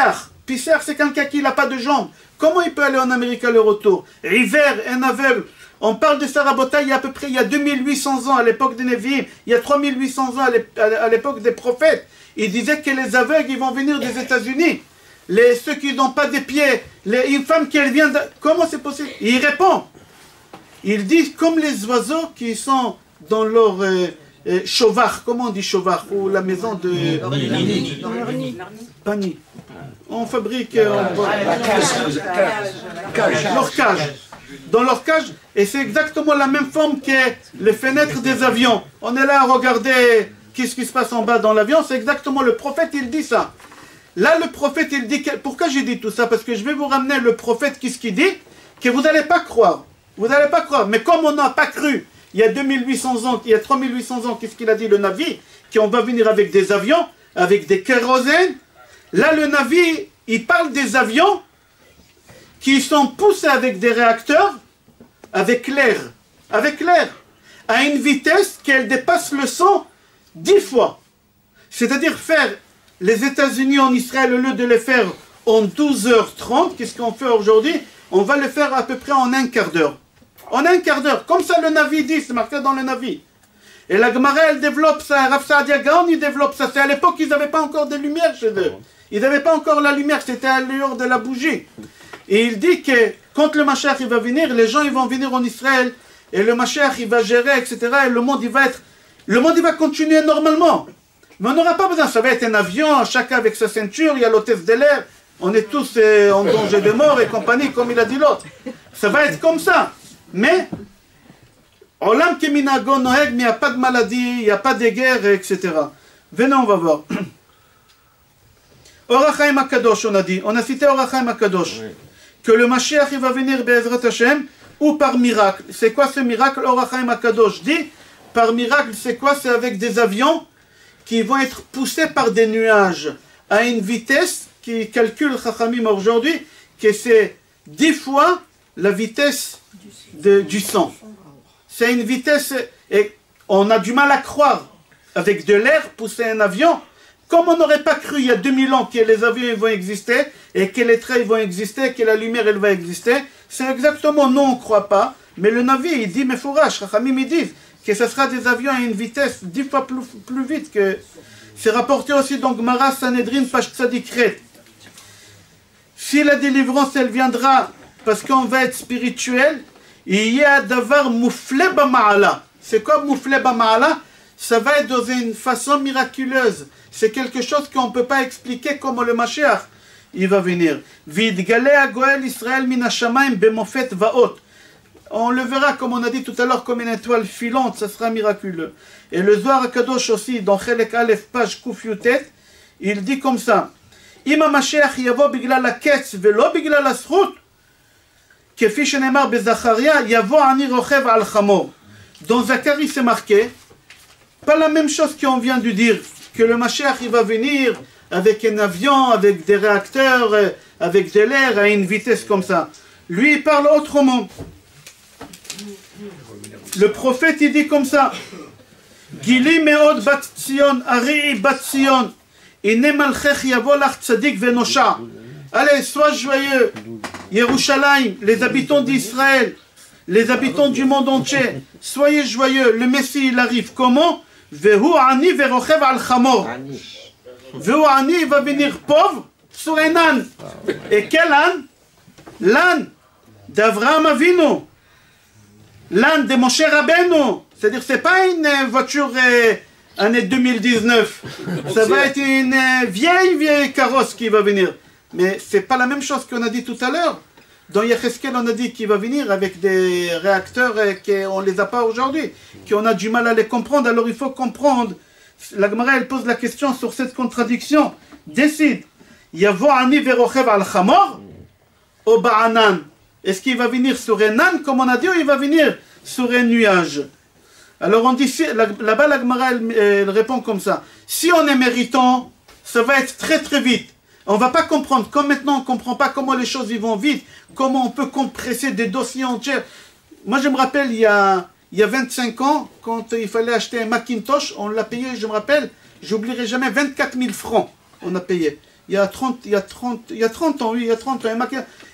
c'est quelqu'un qui n'a pas de jambes. Comment il peut aller en Amérique à le retour? Hiver, un aveugle. On parle de Sarabota il y a à peu près 2800 ans à l'époque des Nevi'im, il y a 3800 ans à l'époque des prophètes. Ils disaient que les aveugles ils vont venir des États-Unis. Ceux qui n'ont pas de pieds, une femme qui vient de... Comment c'est possible? Il répond. Ils disent comme les oiseaux qui sont dans leur chauvard. Comment on dit chauvard? Ou la maison de... Pani. On fabrique... leur cage. Dans leur cage. Et c'est exactement la même forme que les fenêtres des avions. On est là à regarder qu'est-ce qui se passe en bas dans l'avion. C'est exactement le prophète, il dit ça. Là, le prophète, il dit... Pourquoi j'ai dit tout ça? Parce que je vais vous ramener le prophète, qu'est-ce qu'il dit? Que vous n'allez pas croire. Vous n'allez pas croire. Mais comme on n'a pas cru, il y a 2800 ans, il y a 3800 ans, qu'est-ce qu'il a dit le Navi? Qu'on va venir avec des avions, avec des kérosènes. Là, le Navi, il parle des avions qui sont poussés avec des réacteurs, avec l'air, à une vitesse qu'elle dépasse le son 10 fois. C'est-à-dire faire les États-Unis en Israël, au lieu de les faire en 12h30, qu'est-ce qu'on fait aujourd'hui? On va le faire à peu près en un quart d'heure. En un quart d'heure, comme ça le Navi dit, c'est marqué dans le Navi. Et la Gemara, elle développe ça, Rav Saadia Gaon, il développe ça. C'est à l'époque, ils n'avaient pas encore de lumière chez eux. Ils n'avaient pas encore la lumière, c'était à l'heure de la bougie. Et il dit que quand le Mashiach il va venir, les gens ils vont venir en Israël, et le Mashiach il va gérer, etc. Et le monde il va continuer normalement. Mais on n'aura pas besoin, ça va être un avion, chacun avec sa ceinture, il y a l'hôtesse de l'air, on est tous en danger de mort et compagnie, comme il a dit l'autre. Ça va être comme ça. Mais, Olam Keminago Noeg, mais il n'y a pas de maladie, il n'y a pas de guerre, etc. Venez, on va voir. Or HaChaim HaKadosh, on a dit, on a cité Or HaChaim HaKadosh, que le Mashiach il va venir Be'ezrat Hashem, ou par miracle. C'est quoi ce miracle? Or HaChaim HaKadosh dit, par miracle, c'est quoi? C'est avec des avions qui vont être poussés par des nuages à une vitesse qui calcule Chachamim aujourd'hui, que c'est 10 fois la vitesse du son. C'est une vitesse, et on a du mal à croire, avec de l'air, pousser un avion, comme on n'aurait pas cru il y a 2000 ans que les avions vont exister, et que les trains vont exister, que la lumière elle va exister. C'est exactement, non, on ne croit pas, mais le Navi, il dit, mais fourrage, Chachamim, ils disent que ce sera des avions à une vitesse 10 fois plus vite que... C'est rapporté aussi dans Gemara Sanhedrin, page Tzadikret. Si la délivrance, elle viendra parce qu'on va être spirituel, il y a d'avoir mouflé ba'ma'ala. C'est quoi mouflé ba'ma'ala? Ça va être dans une façon miraculeuse. C'est quelque chose qu'on ne peut pas expliquer comment le Mashiach, il va venir. Vidgalé agoel Israël minashamayim bemofet vaot. On le verra, comme on a dit tout à l'heure, comme une étoile filante, ça sera miraculeux. Et le Zohar HaKadosh aussi, dans Chelek Aleph, page Kuf Yutet, il dit comme ça, Ima Mashiach yavo biglal haketz velo biglal haschut, kefi shenemar bezacharia, yavo ani rochev al chamor. Dans Zacharie, c'est marqué, pas la même chose qu'on vient de dire, que le Mashiach, il va venir avec un avion, avec des réacteurs, avec de l'air, à une vitesse comme ça. Lui, il parle autrement. Le prophète, il dit comme ça, Gili meod bat Tzion, Ari bat Tzion, Ine malchech yavo lach tzadik venosha. Allez, sois joyeux, Yerushalayim, les habitants d'Israël, les habitants du monde entier, soyez joyeux, le Messie, il arrive comment? Vehu ani verochev al chamor. Vehu ani, il va venir pauvre sur un âne. Et quel âne? L'âne d'Avraham Avinu. L'âne de Moshe Rabbeinu, c'est-à-dire c'est pas une voiture année 2019, ça va être une vieille carrosse qui va venir. Mais c'est pas la même chose qu'on a dit tout à l'heure. Dans Yecheskel, on a dit qu'il va venir avec des réacteurs qu'on ne les a pas aujourd'hui, qu'on a du mal à les comprendre. Alors il faut comprendre. La Gemara, elle pose la question sur cette contradiction. Décide. Yavo ani verochev al chamor ou ba'anan? Est-ce qu'il va venir sur un âne, comme on a dit, ou il va venir sur un nuage? Alors on dit, là-bas la Gemara, elle répond comme ça. Si on est méritant, ça va être très très vite. On ne va pas comprendre. Comme maintenant on ne comprend pas comment les choses vont vite, comment on peut compresser des dossiers entiers. Moi je me rappelle, il y a 25 ans, quand il fallait acheter un Macintosh, on l'a payé, je me rappelle, j'oublierai jamais, 24 000 francs on a payé. Il y a 30 ans, oui, il y a 30 ans,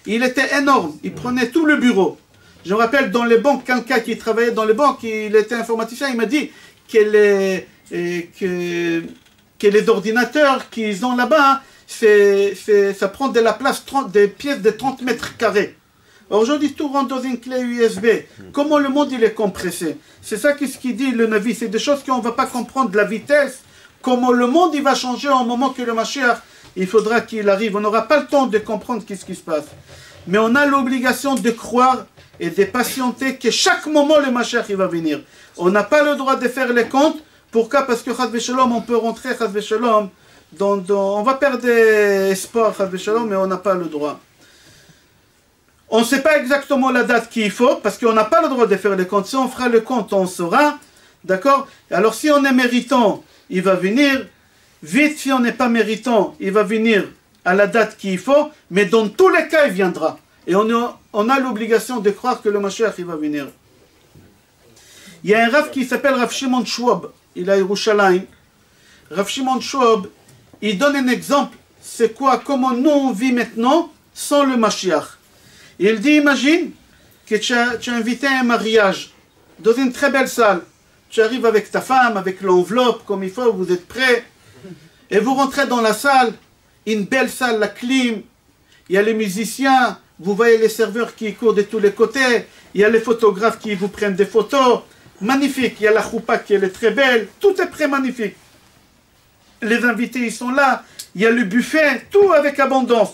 il était énorme, il prenait tout le bureau. Je me rappelle, dans les banques, quelqu'un qui travaillait dans les banques, il était informaticien, il m'a dit que les ordinateurs qu'ils ont là-bas, ça prend de la place, des pièces de 30 mètres carrés. Aujourd'hui, tout rentre dans une clé USB. Comment le monde il est compressé? C'est ça ce qu'il dit le Navi, c'est des choses qu'on ne va pas comprendre, la vitesse, comment le monde il va changer au moment que le Mashiach, il faudra qu'il arrive. On n'aura pas le temps de comprendre ce qui se passe. Mais on a l'obligation de croire et de patienter que chaque moment le Mashiach il va venir. On n'a pas le droit de faire les comptes. Pourquoi? Parce que Chas v'Shalom, on peut rentrer Chas v'Shalom, on va perdre espoir Chas v'Shalom, mais on n'a pas le droit. On ne sait pas exactement la date qu'il faut, parce qu'on n'a pas le droit de faire les comptes. Si on fera le compte, on saura. D'accord? Alors si on est méritant, il va venir. Vite, si on n'est pas méritant, il va venir à la date qu'il faut, mais dans tous les cas, il viendra. Et on a l'obligation de croire que le Mashiach, il va venir. Il y a un Rav qui s'appelle Rav Shimon Schwab, il est à Yerushalayim. Rav Shimon Schwab, il donne un exemple, c'est quoi, comment nous on vit maintenant sans le Mashiach. Il dit, imagine que tu as invité à un mariage dans une très belle salle. Tu arrives avec ta femme, avec l'enveloppe, comme il faut, vous êtes prêts. Et vous rentrez dans la salle, une belle salle, la clim, il y a les musiciens, vous voyez les serveurs qui courent de tous les côtés, il y a les photographes qui vous prennent des photos, magnifique, il y a la choupa qui est très belle, tout est très magnifique. Les invités, ils sont là, il y a le buffet, tout avec abondance.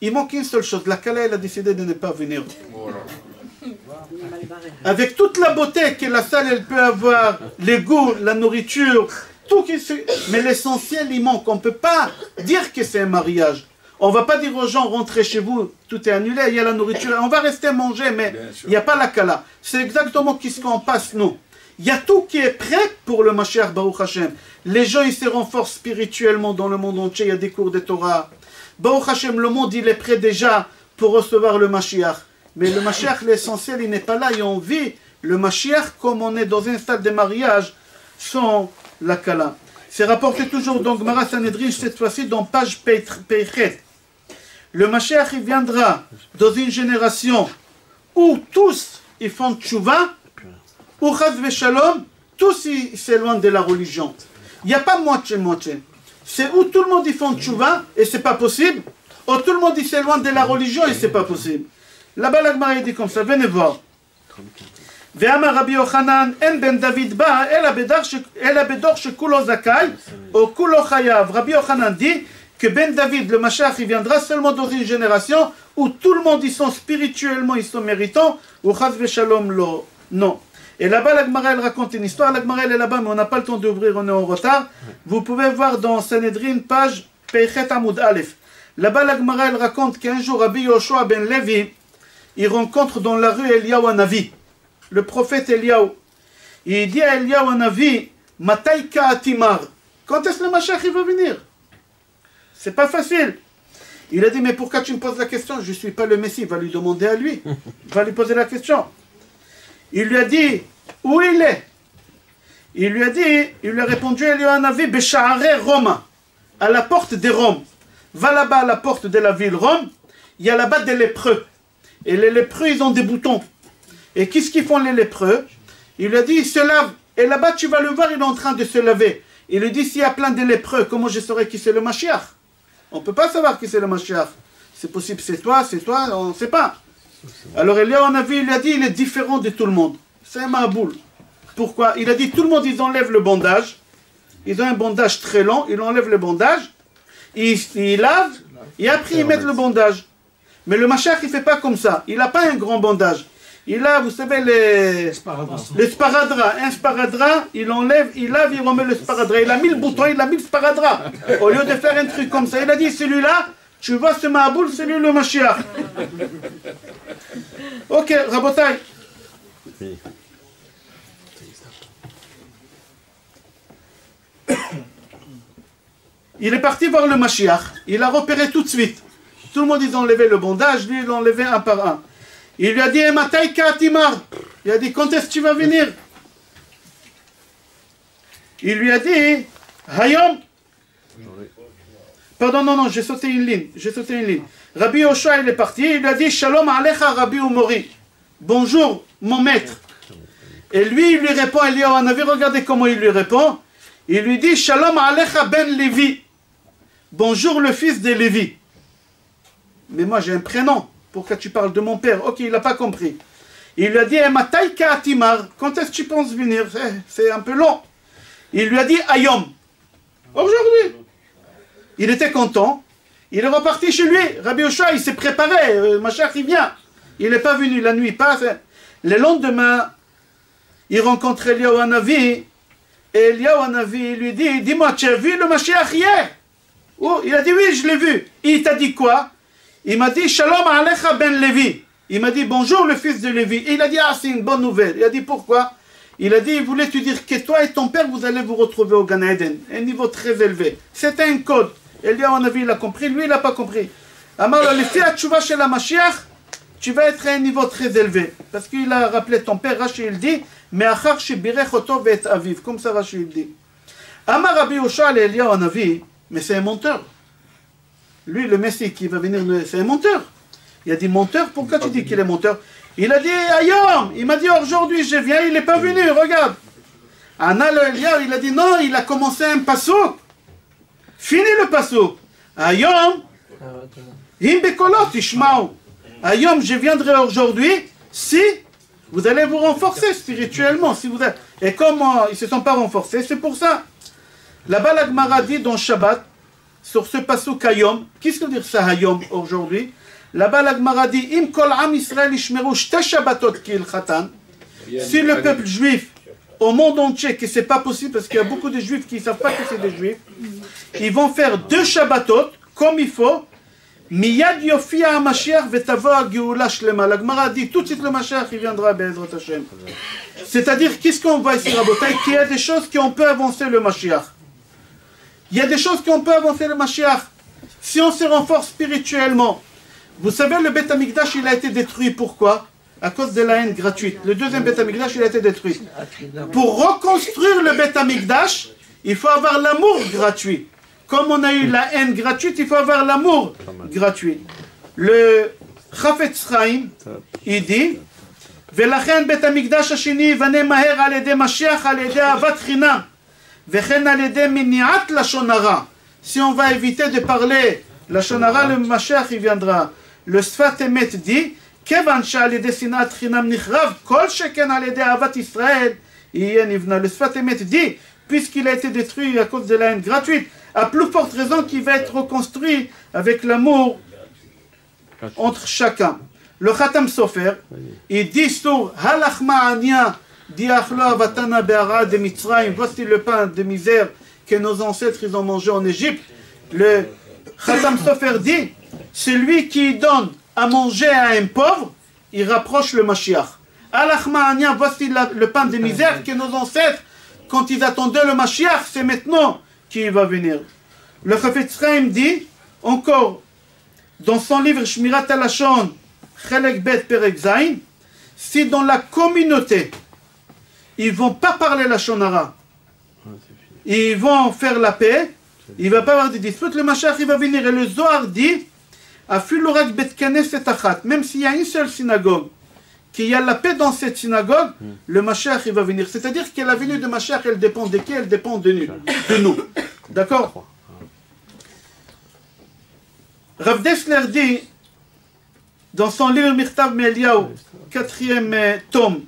Il manque une seule chose, la Kala, elle a décidé de ne pas venir. Avec toute la beauté que la salle, elle peut avoir, les goûts, la nourriture, tout mais l'essentiel, il manque. On ne peut pas dire que c'est un mariage. On ne va pas dire aux gens, rentrez chez vous, tout est annulé, il y a la nourriture. On va rester manger, mais il n'y a pas la Kala. C'est exactement ce qu'on passe, nous. Il y a tout qui est prêt pour le Mashiach Baruch Hashem. Les gens ils se renforcent spirituellement dans le monde entier, il y a des cours de Torah. Baruch Hashem, le monde il est prêt déjà pour recevoir le Mashiach. Mais le Mashiach, l'essentiel, il n'est pas là et on vit le Mashiach comme on est dans une salle de mariage sans la Kala. C'est rapporté toujours dans Gemara Sanhedrin, cette fois-ci dans page Peichet. Le Mashiach il viendra dans une génération où tous ils font tchouva, où Chaz Veshalom, tous ils s'éloignent de la religion. Il n'y a pas moitié-moitié. C'est où tout le monde ils font tchouva et c'est pas possible, ou tout le monde il s'éloigne de la religion et c'est pas possible. Là-bas la Gemara dit comme ça, venez voir. ואמר רבי יוחנן, אין בן דוד בא, אלא בדור שכולו זכאי, או כולו חייב. Rabbi Yochanan dit que Ben David, le Mashiach, il viendra seulement dans une génération où tout le monde, ils sont spirituellement, ils sont méritants, ou Chaz Veshalom, non. Et là-bas, la Gemara, elle raconte une histoire. La Gemara, elle est là-bas, mais on n'a pas le temps d'ouvrir, on est en retard. Vous pouvez voir dans Sanhedrin, page Peichet Amoud Aleph. Là-bas, la Gemara, elle raconte qu'un jour, Rabbi Yoshua ben Levi, il rencontre dans la rue Eliyahu Hanavi, le prophète Eliyahu. Il dit à Eliyahu Hanavi, Matai Ka'atimar, quand est-ce que le Mashiach il va venir? C'est pas facile. Il a dit, mais pourquoi tu me poses la question? Je ne suis pas le Messie. Il va lui demander à lui. Il va lui poser la question. Il lui a dit, où il est? Il lui a répondu, Eliyahu Hanavi, Besha'are Roma, à la porte de Rome. Va là-bas à la porte de la ville Rome, il y a là-bas des lépreux. Et les lépreux, ils ont des boutons. Et qu'est-ce qu'ils font les lépreux? Il lui a dit, ils se lavent. Et là-bas, tu vas le voir, il est en train de se laver. Il lui dit, s'il y a plein de lépreux, comment je saurais qui c'est le Mashiach? On ne peut pas savoir qui c'est le Mashiach. C'est possible, c'est toi, on ne sait pas. Alors Eliyahu Hanavi, il a dit, il est différent de tout le monde. C'est un maboul. Pourquoi? Il a dit, tout le monde, ils enlèvent le bandage. Ils ont un bandage très long, ils enlèvent le bandage, ils lavent, et après ils mettent le bandage. Mais le Mashiach, il ne fait pas comme ça. Il n'a pas un grand bandage. Il a, vous savez, les sparadraps. Un sparadrap, il enlève, il lave, il remet le sparadrap. Il a mis le bouton, il a mis le sparadrap. Au lieu de faire un truc comme ça, il a dit, celui-là, tu vois ce maboul, c'est lui le Mashiach. Ok, Rabotai. Il est parti voir le Mashiach. Il a repéré tout de suite. Tout le monde, ils ont enlevé le bandage, lui, il l'a enlevé un par un. Il lui a dit, Matai Ka'atimar. Il a dit, quand est-ce que tu vas venir? Il lui a dit, Hayom. Pardon, non, j'ai sauté une ligne. Rabbi Yoshua, il est parti, il lui a dit, Shalom Alecha Rabbi Umori. Bonjour, mon maître. Et lui, il lui répond, Eliyahu Hanavi, regardez comment il lui répond. Il lui dit, Shalom Alecha Ben Lévi. Bonjour, le fils de Lévi. Mais moi, j'ai un prénom. Pourquoi tu parles de mon père? Ok, il n'a pas compris. Il lui a dit, Matai Ka'atimar, quand est-ce que tu penses venir? C'est un peu long. Il lui a dit, Ayom. Aujourd'hui. Il était content. Il est reparti chez lui. Rabbi Yoshua, il s'est préparé. Mashiach, il vient. Il n'est pas venu la nuit. Le lendemain, il rencontre Eliyahu Hanavi. Et Eliyahu Hanavi lui dit, dis-moi, tu as vu le Mashiach hier? Oh, il a dit, oui, je l'ai vu. Il t'a dit quoi? Il m'a dit, Shalom Alecha Ben Lévi. Il m'a dit, bonjour le fils de Lévi. Et il a dit, ah, c'est une bonne nouvelle. Il a dit, pourquoi? Il a dit, il voulait te dire que toi et ton père, vous allez vous retrouver au Gan Eden. Un niveau très élevé. C'était un code. Eliyahu Hanavi, il a compris. Lui, il n'a pas compris. Alors, le fiat chouva chez la Mashiach, tu vas être à un niveau très élevé. Parce qu'il a rappelé ton père, Rashi, il dit, mais achar shebirech oto ve'et aviv. Comme ça, Rashi, il dit. Amar Rabbi Yoshua et Eliyahu Hanavi, mais c'est un menteur. Lui, le Messie qui va venir, c'est un menteur. Il a dit menteur, pourquoi tu dis qu'il est menteur? Il a dit Ayom, il m'a dit aujourd'hui je viens, il n'est pas venu, regarde. Anna le Eliyahu, il a dit non, il a commencé un pasouk. Fini le pasouk. Ayom, im bekolot ishma'u. Ayom, je viendrai aujourd'hui si vous allez vous renforcer spirituellement. Si vous êtes... Et comme ils ne se sont pas renforcés, c'est pour ça. Là-bas, la Gemara dit dans Shabbat, sur ce pasouk Hayom, qu'est-ce que veut dire ça Hayom aujourd'hui? Là-bas, la Gemara dit, Im kol am Israël ishmeru shte Shabbatot kil chatan. Si le peuple juif, au monde entier, que c'est pas possible, parce qu'il y a beaucoup de juifs qui ne savent pas que c'est des juifs, ils vont faire 2 Shabbatot, comme il faut, Miyad yofia HaMashiach vetavo ha'geoula shlema. La Gemara dit tout de suite le Mashiach il viendra be'ezrat Hashem. C'est-à-dire qu'est-ce qu'on voit ici, Rabotai, qu'il y a des choses qui on peut avancer le Mashiach. Il y a des choses qu'on peut avancer le Mashiach. Si on se renforce spirituellement. Vous savez, le Beth Amikdash il a été détruit. Pourquoi? À cause de la haine gratuite. Le deuxième Beth Amikdash il a été détruit. Pour reconstruire le Beth Amikdash, il faut avoir l'amour gratuit. Comme on a eu la haine gratuite, il faut avoir l'amour gratuit. Le Chafetz Chaim, il dit ולכן בית המקדש השני ייבנה מהר על ידי משיח, על ידי אהבת חינם, וכן על ידי מניעת לשון הרע. Si on va éviter de parler לשון הרע, le Mashiach il viendra. Le Sfat Emet dit כיוון שעל ידי שנאת חינם נחרב, כל שכן על ידי אהבת ישראל יהיה נבנה. Le Sfat Emet dit puisqu'il a été détruit à cause de la haine gratuite, à plus forte raison qu'il va être reconstruit avec l'amour entre chacun. Le Khatam Sofer, il dit sur Halach Ma'ania, Diachlo Avatana Be'ara de Mitzrayim, voici le pain de misère que nos ancêtres ils ont mangé en Égypte. Le Khatam Sofer dit, celui qui donne à manger à un pauvre, il rapproche le Mashiach. Halach Ma'ania, voici le pain de misère que nos ancêtres, quand ils attendaient le Mashiach, c'est maintenant qu'il va venir. Le Chafetz Chaim dit, encore, dans son livre Shmirat HaLashon, Chelek Bet Perek Zayin, si dans la communauté, ils ne vont pas parler la Shonara, ils vont faire la paix, il ne va pas avoir de dispute, le Mashiach il va venir. Et le Zohar dit, Afilurak Bet Knesset Achat, même s'il y a une seule synagogue, qu'il y a la paix dans cette synagogue, le Mashiach il va venir. C'est-à-dire que la venue de Mashiach, elle dépend de qui? Elle dépend de nous. D'accord? Rav Dessler dit, dans son livre Mirtav Me'Eliyahu, 4e tome,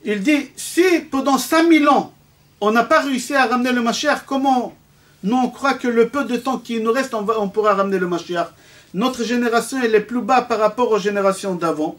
il dit, si pendant 5000 ans, on n'a pas réussi à ramener le Mashiach, comment nous on croit que le peu de temps qui nous reste, on pourra ramener le Mashiach? Notre génération elle est plus bas par rapport aux générations d'avant.